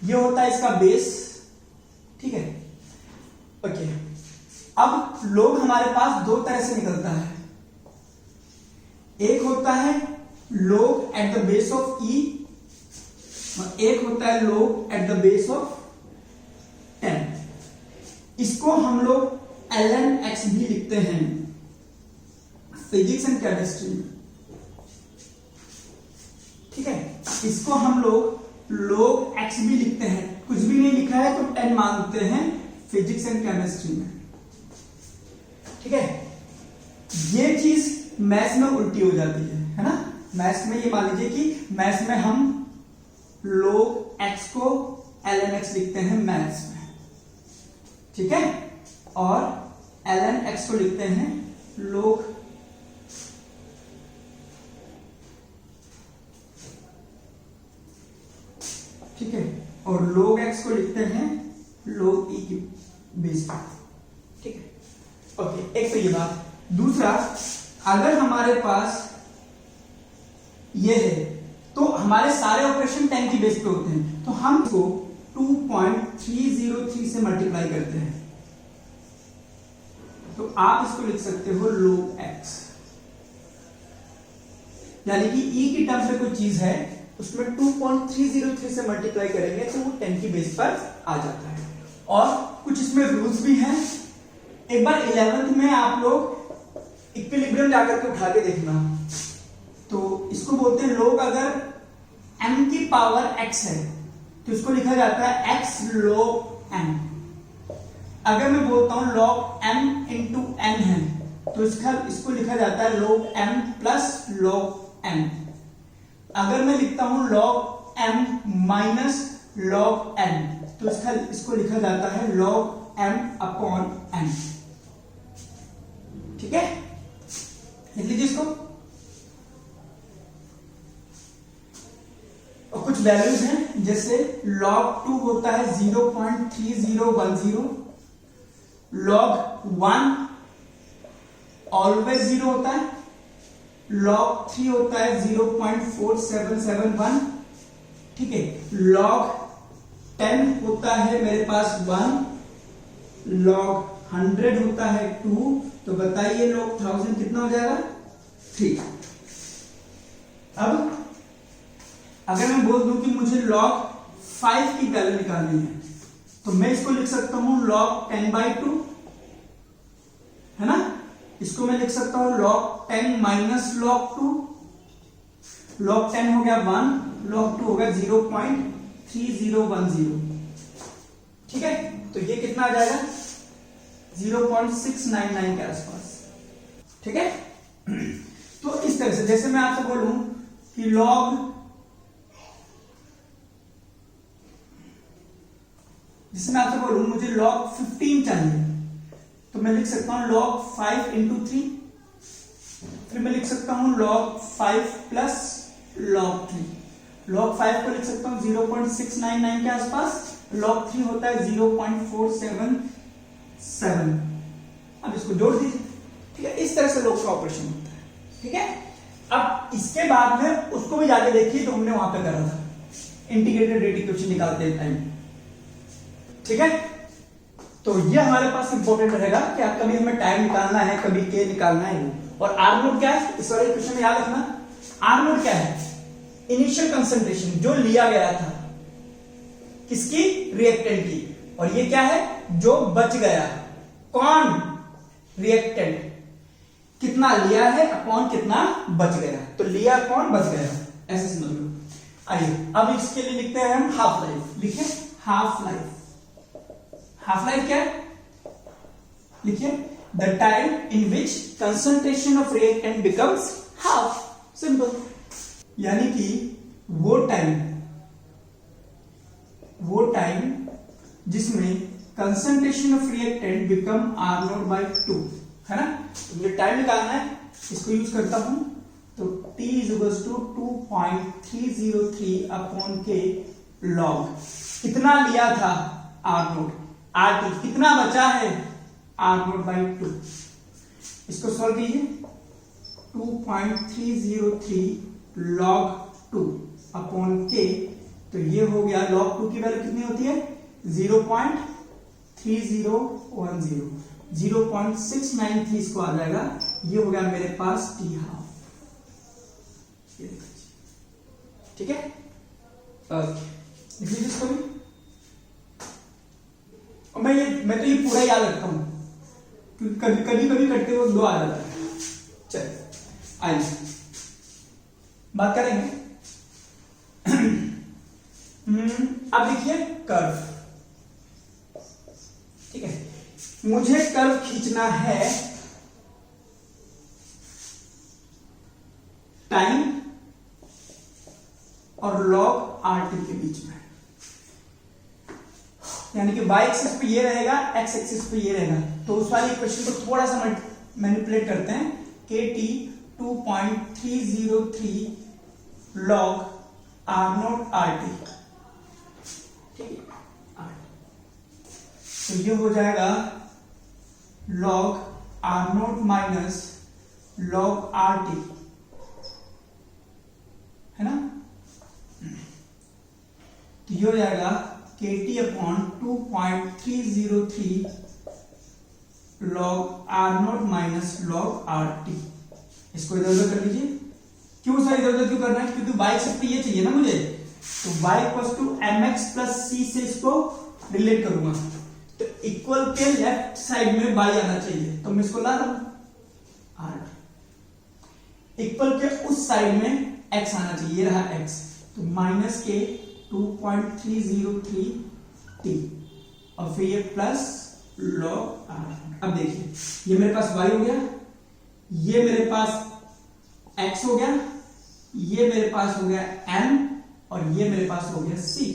ये होता है इसका बेस, ठीक है। ओके, अब log हमारे पास दो तरह से निकलता है, एक होता है log eight the base of e और एक होता है log eight the base of 10। इसको हम लोग ln x भी लिखते हैं फिजिक्स एंड केमिस्ट्री में, ठीक है। इसको हम लोग log x भी लिखते हैं, कुछ भी नहीं लिखा है तो 10 मानते हैं फिजिक्स एंड केमिस्ट्री में, ठीक है। ये चीज मैथ्स में उल्टी हो जाती है ना। मैथ्स में ये मान लीजिए कि मैथ्स में हम log x को ln x लिखते हैं मैथ्स में, ठीक है, और ln x को लिखते हैं log ठीक है, और log x को लिखते हैं log e की बेस पर, ठीक है। ओके, एक तो ये बात। दूसरा, अगर हमारे पास ये है तो हमारे सारे ऑपरेशन 10 की बेस पे होते हैं, तो हम इसको 2.303 से मल्टीप्लाई करते हैं, तो आप इसको लिख सकते हो log x, यानी कि e की टर्म पे कोई चीज है उसमें 2.303 से मल्टीप्लाई करेंगे तो वो 10 की बेस पर आ जाता है। और कुछ इसमें रूल्स भी हैं। एक बार 11th में आप लोग इक्विलिब्रियम जाकर के उठा के देखना, तो इसको बोलते हैं log, अगर m की पावर x है तो इसको लिखा जाता है x log m। अगर मैं बोलता हूं log m इंटू n है तो इसको लिखा जाता है log m plus log m। अगर मैं लिखता हूं log m minus log n तो इसको लिखा जाता है log m अपॉन n, ठीक है। लिख लीजिए इसको। और कुछ वैल्यूज हैं, जैसे log 2 होता है 0.3010, log 1 ऑलवेज 0 होता है, log 3 होता है 0.4771, ठीक है। log 10 होता है मेरे पास 1, log 100 होता है 2, तो बताइए log 1000 कितना हो जाएगा? 3। अब अगर मैं बोल दूं कि मुझे log 5 की वैल्यू निकालनी है तो मैं इसको लिख सकता हूं log 10/2, है ना। इसको मैं लिख सकता हूं log 10 माइनस log 2, log 10 हो गया 1, log 2 हो गया 0.3010, ठीक है। तो ये कितना आ जाएगा? 0.699 के आसपास, ठीक है। तो इस तरह से, जैसे मैं आपसे बोलूं कि मुझे log 15 चाहिए, तो मैं लिख सकता हूं log 5 इंटू 3, फिर मैं लिख सकता हूं log 5 प्लस log 3। log 5 को लिख सकता हूं 0.699 के आसपास, log 3 होता है 0.477। अब इसको जोड़ दीजिए, ठीक है। इस तरह से log का ऑपरेशन होता है, ठीक है। अब इसके बाद में उसको भी जाके देखिए तो हमने वहां पे करा था, इंटीग्रेटेड रेट इक्वेशन निकालते टाइम, ठीक है। तो ये हमारे पास इंपॉर्टेंट रहेगा कि आप कभी हमें टाइम निकालना है, कभी के निकालना है। और आर नोट क्या है, इस वाले इक्वेशन में याद रखना, आर नोट क्या है? इनिशियल कंसंट्रेशन जो लिया गया था किसकी? रिएक्टेंट की। और ये क्या है? जो बच गया। कौन? रिएक्टेंट। कितना लिया है अपॉन कितना बच गया, तो लिया कौन, बच गया, ऐसे समझ लो। आइए अब इसके लिए लिखते हैं हम हाफ लाइफ। लिखे हाफ लाइफ, हाफ लाइफ क्या है, लिखिए the time in which concentration of reactant becomes half, simple. यानी कि वो टाइम जिसमें concentration of reactant become R0/2 है ना। तो मुझे टाइम निकालना है, इसको यूज करता हूं तो T = 2.303 अपॉन के लॉग कितना लिया था R0, RT कितना बचा है R0/2। इसको सॉल्व कीजिए 2.303 log 2 अपॉन के, तो ये हो गया log 2 की वैल्यू कितनी होती है 0.3010, 0.693 इसको आ जाएगा। ये हो गया मेरे पास T हाफ, ठीक है। लिख लीजिए इसको भी, और मैं तो ये पूरा याद रखता हूं क्योंकि कभी कभी करते हुए 2 आ जाता है। चलिए आइए बात करेंगे। अब देखिए कर्व, ठीक है, मुझे कर्व खींचना है टाइम और लॉग RT के बीच में, यानी कि y एक्सिस पे ये रहेगा, x एक्सिस पे ये रहेगा। तो उस वाली इक्वेशन को थोड़ा सा मैनिपुलेट करते हैं, KT 2.303 log R0 RT, ठीक है। तो ये हो जाएगा log R0 minus log RT, है ना। तो ये हो जाएगा KT upon 2.303 log R0 minus log RT। इसको इधर उधर कर लीजिए। क्यों सर इधर उधर क्यों करना है, क्योंकि y से ये चाहिए ना मुझे, तो y = mx + c से इसको रिलेट करूंगा, तो इक्वल के लेफ्ट साइड में y आना चाहिए, तो मैं इसको ला रहा हूं r। इक्वल के उस साइड में x आना चाहिए, ये रहा x, तो माइनस के 2.303 t और फिर ये प्लस log r। अब देखिए ये मेरे पास y हो गया, ये मेरे पास x हो गया, ये मेरे पास हो गया m और ये मेरे पास हो गया c।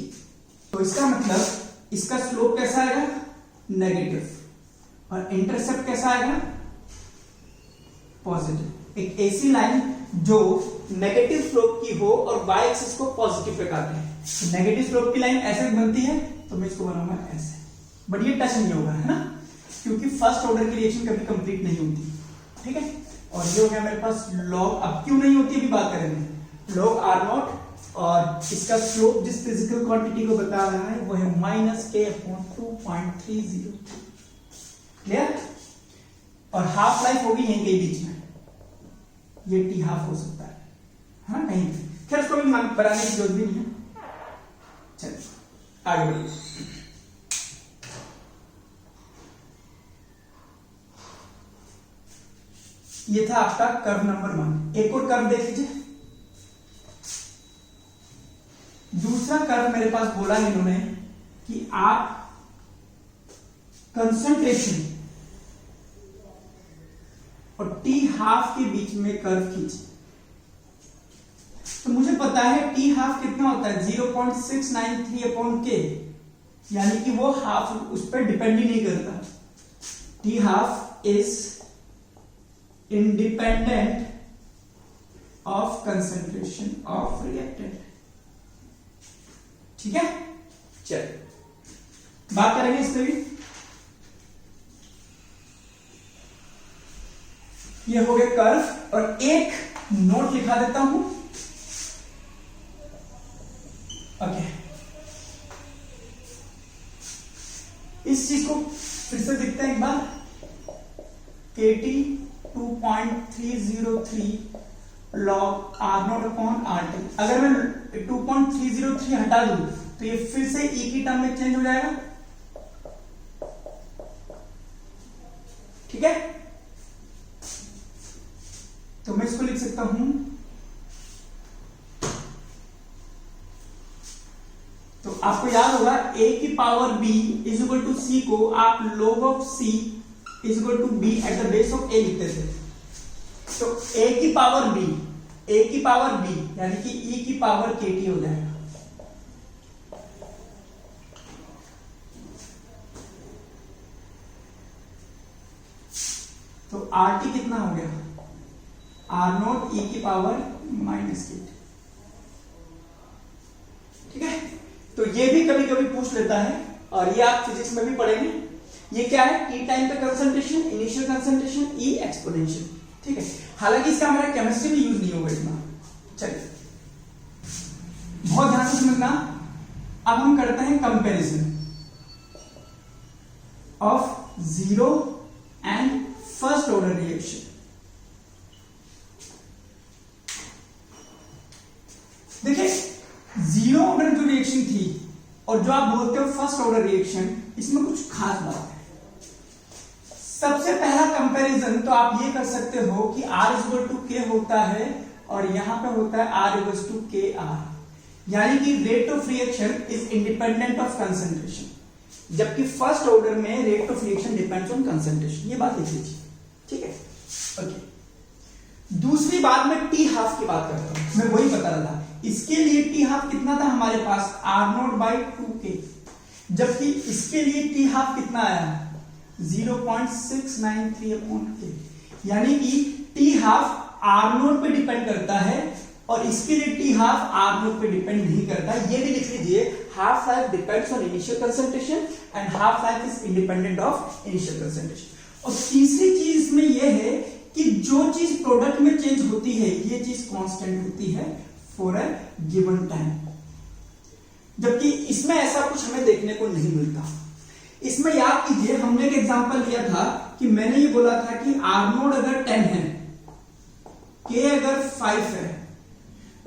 तो इसका मतलब इसका स्लोप कैसा आएगा नेगेटिव, और इंटरसेप्ट कैसा आएगा पॉजिटिव। एक ऐसी लाइन जो नेगेटिव स्लोप की हो और y एक्सिस को पॉजिटिव पे काटे, तो नेगेटिव स्लोप की लाइन ऐसे बनती है, तो मैं इसको बनाऊंगा ऐसे, बट ये टच नहीं होगा, है ना, क्योंकि फर्स्ट ऑर्डर की रिएक्शन कभी कंप्लीट नहीं होती, ठीक है। और ये हो गया मेरे पास log, अब क्यों नहीं होती अभी बात करेंगे, log R0, और इसका स्लोप जिस फिजिकल क्वांटिटी को बता रहा है वो है -k/2.30, क्लियर। और हाफ लाइफ होगी यहीं के बीच में, ये T हाफ हो सकता है, हाँ कहीं, खैर उसको भी बनाने की जरूरत भी नहीं है। चलिए आगे बढ़िए। ये था आपका कर्व नंबर 1। एक और कर्व देख लीजिए। दूसरा कर्व मेरे पास बोला इन्होंने कि आप कंसंट्रेशन और T हाफ के बीच में कर्व खींचे। तो मुझे पता है T हाफ कितना होता है 0.693 अपॉन K, यानी कि वो हाफ उस पर डिपेंड ही नहीं करता। T half is independent of concentration of reactant, ठीक है। चलिए बात करेंगे इस पे भी। ये हो गया कर्व, और एक नोट लिखा देता हूं, ओके। इस चीज को फिर से देखते हैं एक बार, KT 2.303 log R0 upon RT। अगर मैं 2.303 हटा दूं तो ये फिर से E की टर्म में चेंज हो जाएगा, ठीक है। तो मैं इसको लिख सकता हूं, तो आपको याद होगा a की power b is equal to c को आप log of c is equal to b at the base of a लिखते थे। तो a की पावर b यानी कि e की पावर kt हो जाएगा। तो RT कितना हो गया, R0 e की पावर माइनस kt। ठीक है, तो ये भी कभी कभी पूछ लेता है और ये आप फिजिक्स में भी पढ़ेंगे। ये क्या है, टी टाइम पे कंसंट्रेशन, इनिशियल कंसंट्रेशन, ई एक्सपोनेंशियल। ठीक है, हालांकि इसका हमारा केमिस्ट्री में यूज नहीं होगा इतना। चलिए बहुत ध्यान से समझना। अब हम करते हैं comparison of zero and first order reaction. देखिए जीरो ऑर्डर जो रिएक्शन थी और जो आप बोलते हो फर्स्ट ऑर्डर रिएक्शन, इसमें कुछ खास बात है। सबसे पहला कंपैरिजन तो आप ये कर सकते हो कि R इक्वल टू के होता है और यहां पे होता है R इक्वल टू के आर, यानी कि rate of reaction is independent of concentration, जबकि फर्स्ट ऑर्डर में rate of reaction depends on concentration. ये बात लिख लीजिए। ठीक है, ओके। दूसरी बात मैं टी हाफ की बात करता हूं, मैं वही बता रहा था। इसके लिए टी हाफ कितना था हमारे पास, R0 बाई 2k, जबकि इसके लिए टी हाफ कितना आया 0.693 अपॉन k, यानी कि टी हाफ R0 पे डिपेंड करता है और इसके लिए टी हाफ R0 पे डिपेंड नहीं करता। ये भी लिख लीजिए, half life depends on initial concentration and half life is independent of initial concentration. और तीसरी चीज इसमें यह है कि जो चीज प्रोडक्ट में चेंज होती है ये चीज कांस्टेंट होती है फॉर अ गिवन टाइम, जबकि इसमें ऐसा कुछ हमें देखने को नहीं मिलता। इसमें याद कीजिए हमने एक एग्जांपल लिया था कि मैंने ये बोला था कि R0 अगर 10 है, K अगर 5 है,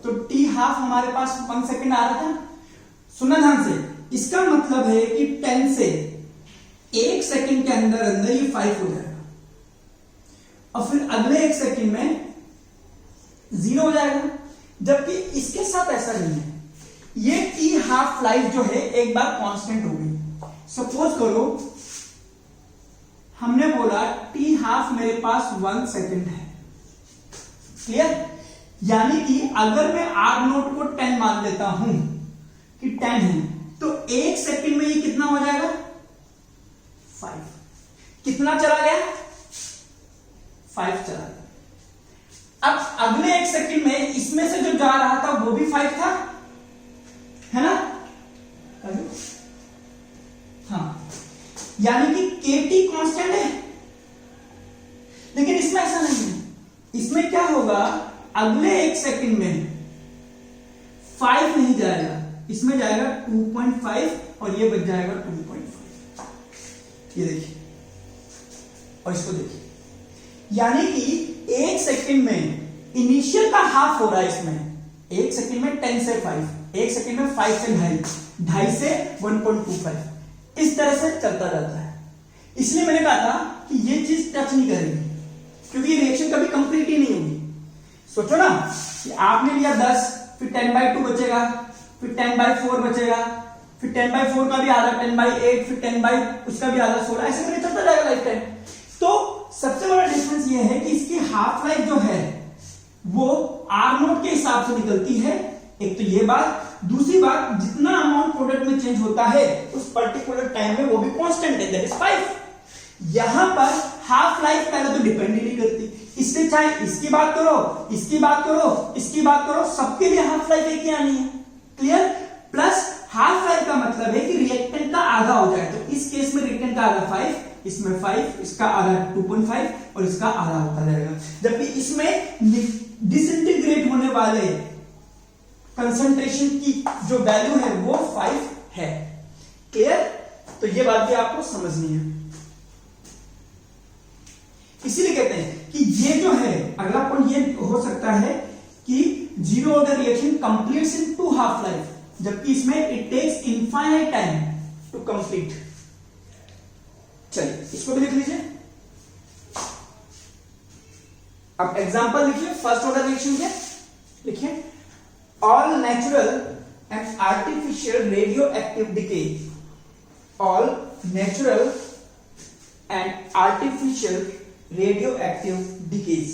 तो T हाफ हमारे पास 1 सेकेंड आ रहा था। सुना ध्यान से, इसका मतलब है कि 10 से 1 सेकेंड के अंदर अंदर ये 5 हो जाएगा और फिर अगले 1 सेकेंड में 0 हो जाएगा, जबकि इसके साथ ऐसा नहीं है। ये टी हाफ लाइफ जो है एक बार कांस्टेंट हो गई। सपोज करो हमने बोला टी हाफ मेरे पास 1 सेकेंड है, क्लियर, यानी कि अगर मैं R0 को 10 मान लेता हूं कि 10 है, तो 1 सेकेंड में ये कितना हो जाएगा 5। कितना चला गया 5 चला गया। अब अगले 1 सेकेंड में इसमें से जो जा रहा था वो भी 5 था, है ना, हाँ, यानी कि KT कांस्टेंट है। लेकिन इसमें ऐसा नहीं है, इसमें क्या होगा, अगले 1 सेकेंड में 5 नहीं जाएगा, इसमें जाएगा 2.5 और ये बच जाएगा 2.5। ये देखिए और इसको देखिए, यानी कि 1 सेकेंड में इनिशियल का हाफ हो रहा है। इसमें 1 सेकेंड में 10 से 5, 1 सेकेंड में 5 से 2.5, 2.5 से 1.25, इस तरह से चलता जाता है। इसलिए मैंने कहा था कि ये चीज टच नहीं करेगी, क्योंकि ये रिएक्शन कभी कंप्लीट ही नहीं होगी। सोचो ना कि आपने लिया 10, फिर 10/2 बचेगा, फिर 10/4 बचेगा, फिर 10/4 का भी आधा, 10/8, फिर 10 उसका भी आधा 16, ऐसे करके चलता जाएगा लाइफ टाइम। तो सबसे बड़ा डिफरेंस ये है कि इसकी हाफ लाइफ जो है वो R0 के हिसाब से निकलती है। एक तो ये बात, दूसरी बात, जितना अमाउंट प्रोडक्ट में चेंज होता है उस पर्टिकुलर टाइम में वो भी कांस्टेंट है, दैट इज 5। यहां पर हाफ लाइफ पहले तो डिपेंड ही नहीं करती, इसलिए चाहे इसकी बात करो, इसकी बात करो, इसकी बात करो, सबके लिए हाफ लाइफ एक ही आनी है, क्लियर। प्लस हाफ लाइफ का मतलब है कि रिएक्टेंट का आधा हो जाए, तो इस केस में रिएक्टेंट का आधा 5, इसमें 5, इसका आधा 2.5 और इसका आधा होता जाएगा, जबकि इसमें डिसइंटीग्रेट होने वाले कंसंट्रेशन की जो वैल्यू है वो 5 है, क्लियर। तो ये बात भी आपको समझनी है। इसीलिए कहते हैं कि ये जो है अगला पॉइंट ये हो सकता है कि zero order reaction completes in 2 half life, जबकि इसमें it takes infinite time to complete. चलिए इसको भी लिख लीजिए। अब एग्जांपल लिखिए फर्स्ट ऑर्डर रिएक्शन के, लिखिए all natural an artificial radioactive decay. All natural and artificial radioactive decays.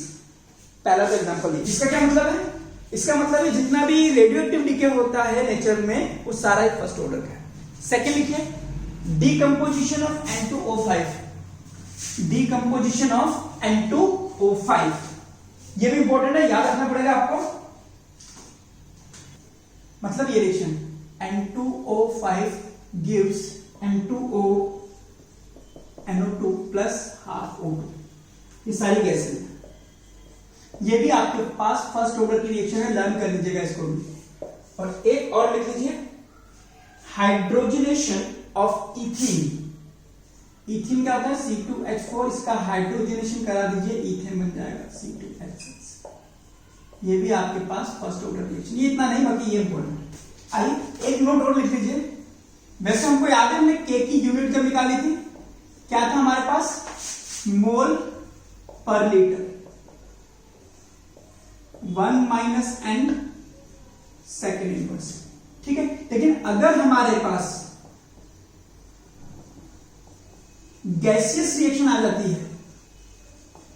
पहला तो एग्जांपल है। इसका क्या मतलब है? इसका मतलब है जितना भी रेडियोएक्टिव डिके होता है नेचर में वो सारा एक फर्स्ट ऑर्डर का है। सेकेंड लिखिए decomposition of N2O5, decomposition of N2O5, ये भी इंपॉर्टेंट है, याद रखना पड़ेगा आपको। मतलब ये reaction N2O5 gives N2O NO2 plus half O2, ये सारी गैसें हैं। ये भी आपके पास फर्स्ट ऑर्डर की रिएक्शन है, लर्न कर लीजिएगा इसको भी। और एक और लिख लीजिए हाइड्रोजनेशन ऑफ इथीन। इथीन क्या होता है? C2H4, इसका हाइड्रोजनेशन करा दीजिए, इथेन बन जाएगा C2H6। ये भी आपके पास फर्स्ट ऑर्डर रिएक्शन। ये इतना नहीं, बाकी ये इंपॉर्टेंट। आइए एक नोट और लिख लीजिए। वैसे हमको याद है हमने के की यूनिट जब निकाली थी, क्या था हमारे पास? मोल पर litre, 1 minus n second inverse, ठीक है। लेकिन अगर हमारे पास गैसियस रिएक्शन आ जाती है,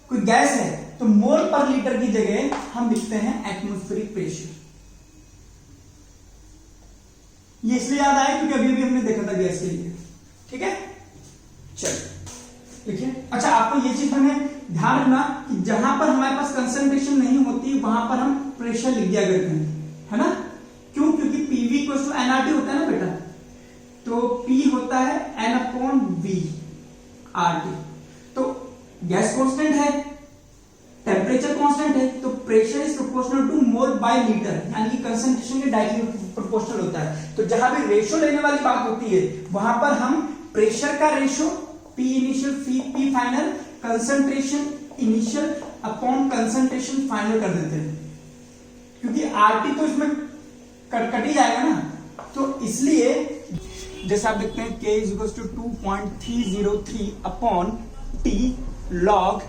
कोई गैस है, तो मोल पर लीटर की जगह हम लिखते हैं एटमॉस्फेरिक प्रेशर। ये इसलिए याद आया क्योंकि अभी भी हमने देखा था गैस के लिए, ठीक है। चलिए लिखिए। अच्छा, आपको ये चीज हमें ध्यान रखना कि जहां पर हमारे पास कंसंट्रेशन नहीं होती वहां पर हम प्रेशर लिख दिया करते हैं, है ना। क्यों? क्योंकि PV = nRT होता है ना बेटा, तो P होता है N/V RT। तो गैस कांस्टेंट है, टेम्परेचर कांस्टेंट है, तो pressure is proportional to mole by litre, यानी कि कंसंट्रेशन के डायरेक्टली प्रोपोर्शनल होता है। तो जहां भी रेशो लेने वाली बात होती है वहां पर हम प्रेशर का ratio P initial P final, concentration initial upon concentration final कर देते हैं, क्योंकि RT तो इसमें कट ही जाएगा ना। तो इसलिए जैसे आप देखते हैं K = 2.303 upon T log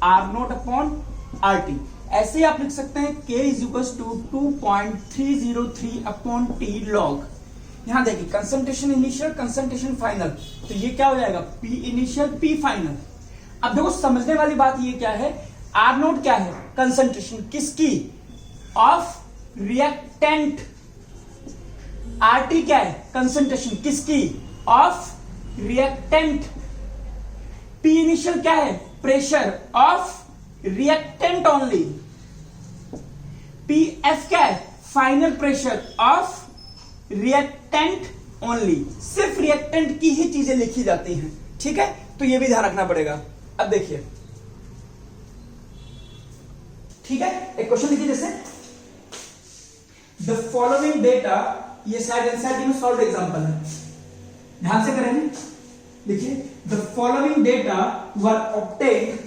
R0 upon RT। ऐसे आप लिख सकते हैं K = 2.303 अपॉन T log। यहां देखिए कंसंट्रेशन इनिशियल, कंसंट्रेशन फाइनल, तो ये क्या हो जाएगा? P initial P final. अब देखो समझने वाली बात ये क्या है, R0 क्या है? कंसंट्रेशन किसकी? Of reactant. RT क्या है? कंसंट्रेशन किसकी? Of reactant. P इनिशियल क्या है? Pressure of reactant only. PF क्या है? Final pressure of reactant only. सिर्फ रिएक्टेंट की ही चीजें लिखी जाती हैं, ठीक है। तो ये भी ध्यान रखना पड़ेगा। अब देखिए, ठीक है, एक क्वेश्चन लिखिए जैसे द फॉलोइंग डेटा, ये शायद एनसीईआरटी में सॉल्व एग्जांपल है, ध्यान से करेंगे। देखिए the following data were obtained,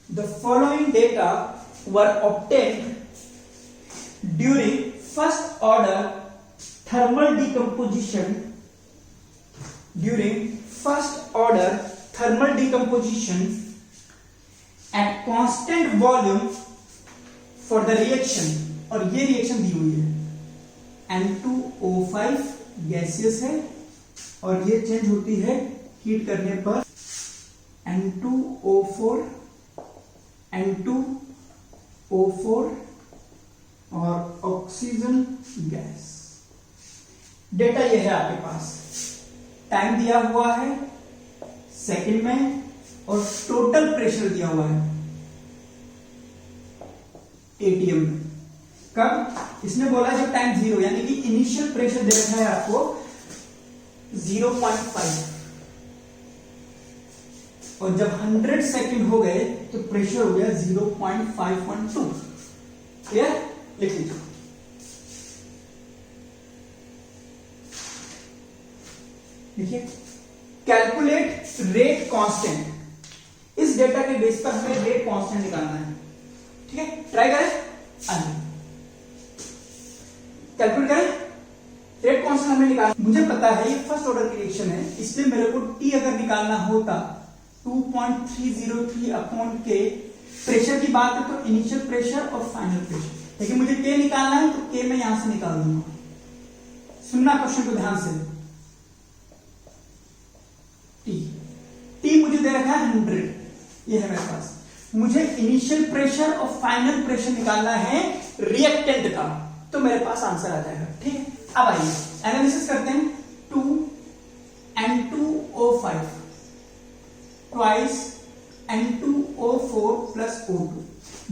the following data were obtained during first order thermal decomposition, during first order thermal decomposition at constant volume for the reaction, और ये रिएक्शन दी हुई है N2O5 गैसियस है और ये चेंज होती है हीट करने पर N2O4 N2O4 और ऑक्सीजन गैस। डेटा ये है आपके पास, टाइम दिया हुआ है सेकंड में और टोटल प्रेशर दिया हुआ है एटीएम में। कब? इसने बोला जब टाइम 0, यानी कि इनिशियल प्रेशर दे रखा है आपको 0.5 और जब 100 सेकंड हो गए तो प्रेशर हो गया 0.512। क्लियर? लिख लीजिए। देखिए कैलकुलेट रेट कांस्टेंट। इस डेटा के बेस पर हमें रेट कांस्टेंट निकालना है, ठीक है। ट्राई करें, आइए कैलकुलेट करें। रेट कांस्टेंट हमें निकालना, मुझे पता है ये फर्स्ट ऑर्डर की रिएक्शन है, इसलिए मेरे को T अगर निकालना होता 2.303 अपॉन K, प्रेशर की बात है तो इनिशियल प्रेशर और फाइनल प्रेशर, लेकिन मुझे K निकालना है तो K मैं यहां से निकाल दूंगा, सुनना क्वेश्चन को ध्यान से। टी मुझे दे रखा है 100, ये है मेरे पास। मुझे इनिशियल प्रेशर और फाइनल प्रेशर निकालना है रिएक्टेंट का, तो मेरे पास आंसर आ जाएगा। ठीक है, अब आइए एनालिसिस करते हैं। 2N2O5 twice N2O4 plus O2।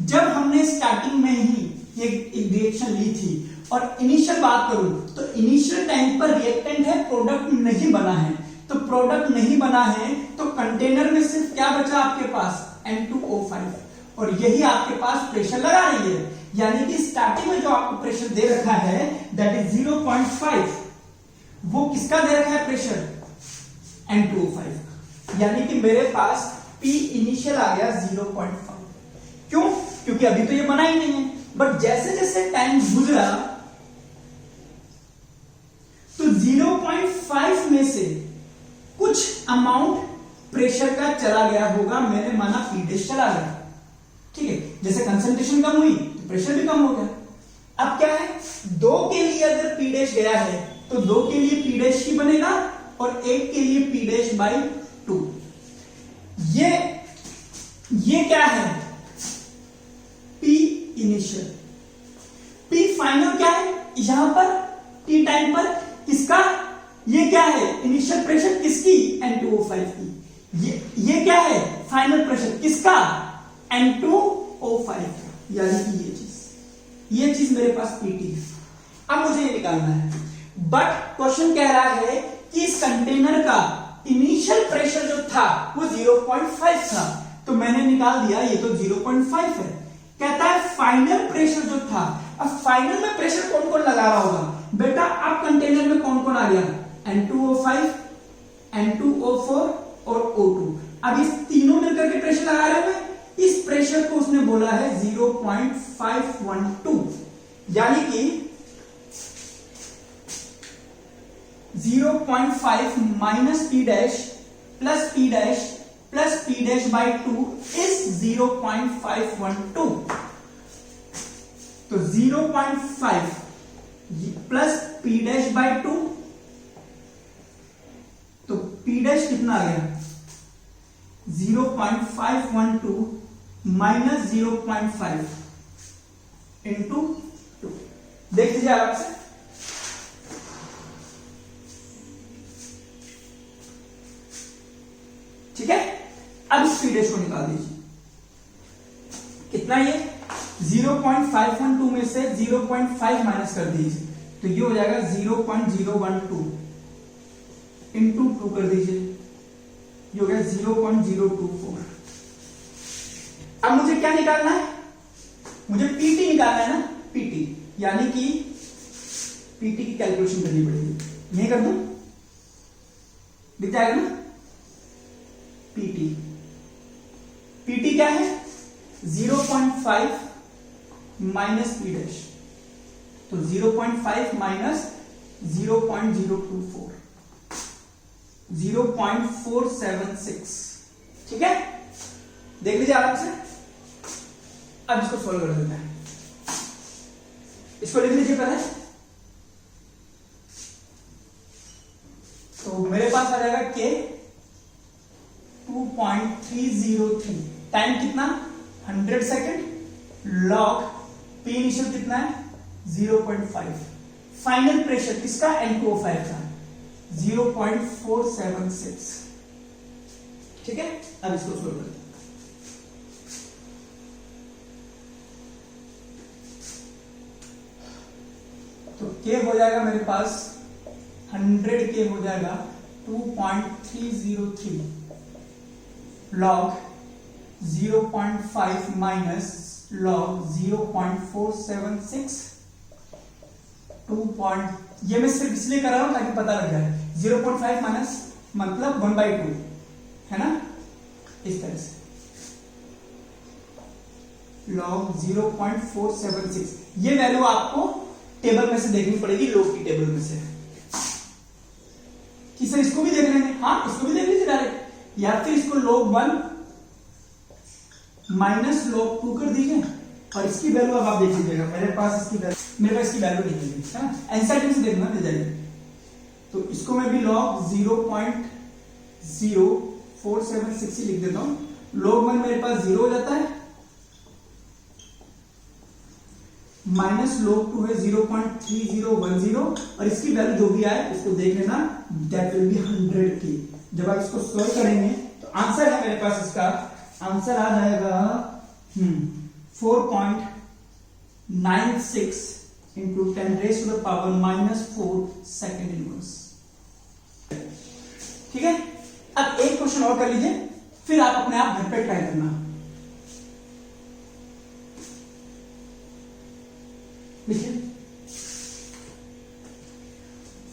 जब हमने स्टार्टिंग में ही ये रिएक्शन ली थी और इनिशियल बात करूं तो इनिशियल टाइम पर रिएक्टेंट है, प्रोडक्ट नहीं बना है। तो प्रोडक्ट नहीं बना है तो कंटेनर में सिर्फ क्या बचा आपके पास, N2O5, और यही आपके पास प्रेशर लगा रही है। यानी कि स्टार्टिंग में जो आपको प्रेशर दे रखा है दैट इज 0.5, वो किसका दे रखा है प्रेशर, N2O5। यानी कि मेरे पास P इनिशियल आ गया 0.5। क्यों? क्योंकि अभी तो ये बना ही नहीं है, बट जैसे जैसे टाइम गुजरा तो 0.5 में से कुछ अमाउंट प्रेशर का चला गया होगा, मैंने माना पी डैश चला गया। ठीक है, जैसे कंसंट्रेशन कम हुई तो प्रेशर भी कम हो गया। अब क्या है, 2 के लिए अगर पी डैश गया है तो 2 के लिए पी डैश ही बनेगा और 1 के लिए पी डैश बाई 2। ये क्या है, पी इनिशियल। पी फाइनल क्या है, यहां पर टी टाइम पर किसका, ये क्या है इनिशियल प्रेशर किसकी, N2O5 की। ये क्या है फाइनल प्रेशर किसका, N2O5। यानी कि ये चीज मेरे पास पीटी है। अब मुझे ये निकालना है, बट क्वेश्चन कह रहा है कि इस कंटेनर का इनिशियल प्रेशर जो था वो 0.5 था, तो मैंने निकाल दिया ये तो 0.5 है। कहता है फाइनल प्रेशर जो था, अब फाइनल में प्रेशर कौन कौन लगा रहा होगा बेटा, अब कंटेनर में कौन कौन आ गया, N2O5, N2O4 और O2। अब इस तीनों मिलकर के प्रेशर लगा रहे हैं, इस प्रेशर को उसने बोला है 0.512, यानी कि 0.5 minus P dash plus P dash plus P dash by 2 is 0.512। तो 0.5 प्लस पी डैश बाई 2, तो पी डैश कितना आ गया 0.512 माइनस 0.5 इंटू 2। देख लीजिए आराम से, ठीक है। अब इस पी डैश को निकाल दीजिए, कितना ये 0.512 में से 0.5 माइनस कर दीजिए तो ये हो जाएगा 0.012 इंटू 2 कर दीजिए, ये हो गया 0.024। अब मुझे क्या निकालना है, मुझे पीटी निकालना है ना, पीटी, यानी कि पीटी की कैलकुलेशन करनी पड़ेगी। यही कर दूं, दिख जाएगा ना, पीटी। पीटी क्या है 0.5 माइनस पी डैश, तो 0.5 माइनस 0.024 0.476। ठीक है, देख लीजिए आराम से। अब इसको सॉल्व कर देते हैं, इसको लिख लीजिए पहले। तो मेरे पास आ जाएगा के 2.303, टाइम कितना 100 सेकेंड, लॉग पी इनिशियल कितना है 0.5, फाइनल प्रेशर किसका N2O5 का 0.476। ठीक है, अब इसको सोल्व करते हैं। तो के हो जाएगा मेरे पास 100 के हो जाएगा 2.303 लॉग 0.5 माइनस लॉग 0.476 ये मैं सिर्फ इसलिए कर रहा हूं ताकि पता लग जाए 0.5 माइनस मतलब 1/2 है ना, इस तरह से लॉग 0.476। ये वैल्यू आपको टेबल में से देखनी पड़ेगी, लॉग की टेबल में से। कि सर इसको भी देख लेंगे, हाँ इसको भी देख लीजिए डायरेक्ट, या फिर इसको log 1 माइनस log 2 कर दीजिए और इसकी वैल्यू अब आप देख लीजिएगा। मेरे पास इसकी वैल्यू नहीं मिलेगी, है ना, एनसीईआरटी से देखना मिल जाएगी। तो इसको मैं भी log 0.0476 लिख देता हूं। log 1 मेरे पास 0 हो जाता है, माइनस log 2 है 0.3010, और इसकी वैल्यू जो भी आए उसको देख लेना, दैट विल बी 100 की। जब आप इसको सॉल्व करेंगे तो आंसर है मेरे पास, इसका आंसर आ जाएगा 4.96 इंटू 10⁻⁻⁻4 सेकेंड इनवर्स। ठीक है, अब एक क्वेश्चन और कर लीजिए, फिर आप अपने आप घर पे ट्राई करना।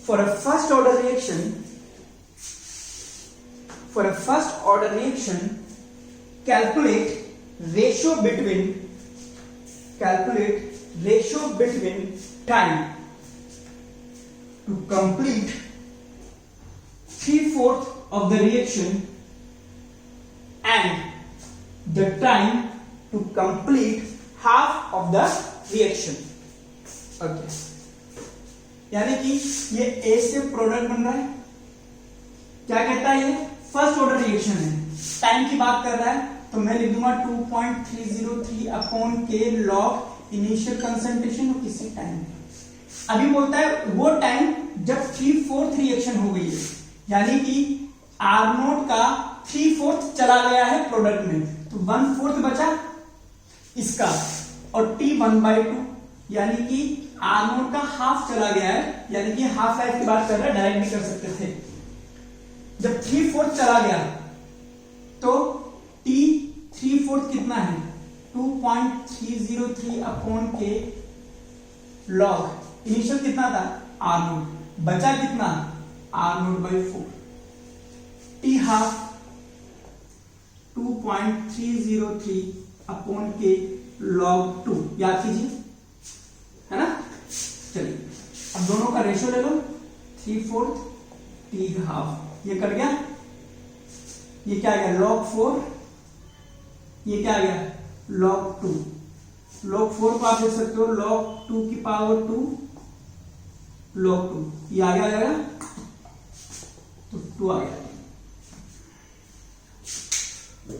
For a first order reaction, calculate ratio between time to complete 3/4 of the reaction and the time to complete half of the reaction. Okay. यानी कि ये ए से प्रोडक्ट बन रहा है, क्या कहता है, ये फर्स्ट ऑर्डर रिएक्शन है, टाइम की बात कर रहा है, तो मैं लिख दूंगा 2.303 अपॉन के लॉग इनिशियल कंसंट्रेशन और किसी टाइम। अभी बोलता है वो टाइम जब 3/4 रिएक्शन हो गई है, यानी कि R0 का 3/4 चला गया है प्रोडक्ट में, तो 1/4 बचा इसका, और T 1/2 यानी कि R0 का हाफ चला गया है, यानी कि हाफ लाइफ की बात कर रहा है, डायरेक्ट भी कर सकते थे। जब 3/4 चला गया तो T 3/4 कितना है, 2.303 अपॉन के लॉग इनिशियल कितना था R0, बचा कितना R0/4, T हाफ 2.303 अपॉन के लॉग 2, याद कीजिए, है ना। चलिए अब दोनों का रेशियो ले लो, 3/4 T हाफ, ये कट गया, ये क्या आ गया log 4, ये क्या आ गया log 2, log 4 को आप देख सकते हो log 2 की पावर 2 log 2, ये आगे आ जाएगा तो 2 आ गया।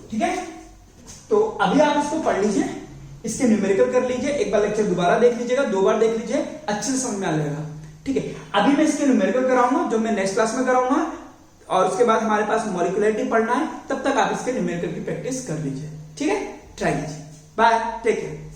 ठीक है, तो अभी आप इसको पढ़ लीजिए, इसके न्यूमेरिकल कर लीजिए, एक बार लेक्चर दोबारा देख लीजिएगा, 2 बार देख लीजिए, अच्छे से समझ में आ जाएगा। ठीक है, अभी मैं इसके न्यूमेरिकल कराऊंगा जो मैं नेक्स्ट क्लास में कराऊंगा, और उसके बाद हमारे पास मॉलिक्युलरिटी पढ़ना है, तब तक आप इसके न्यूमेरिकल की प्रैक्टिस कर लीजिए। ठीक है, ट्राई कीजिए। Bye, take care.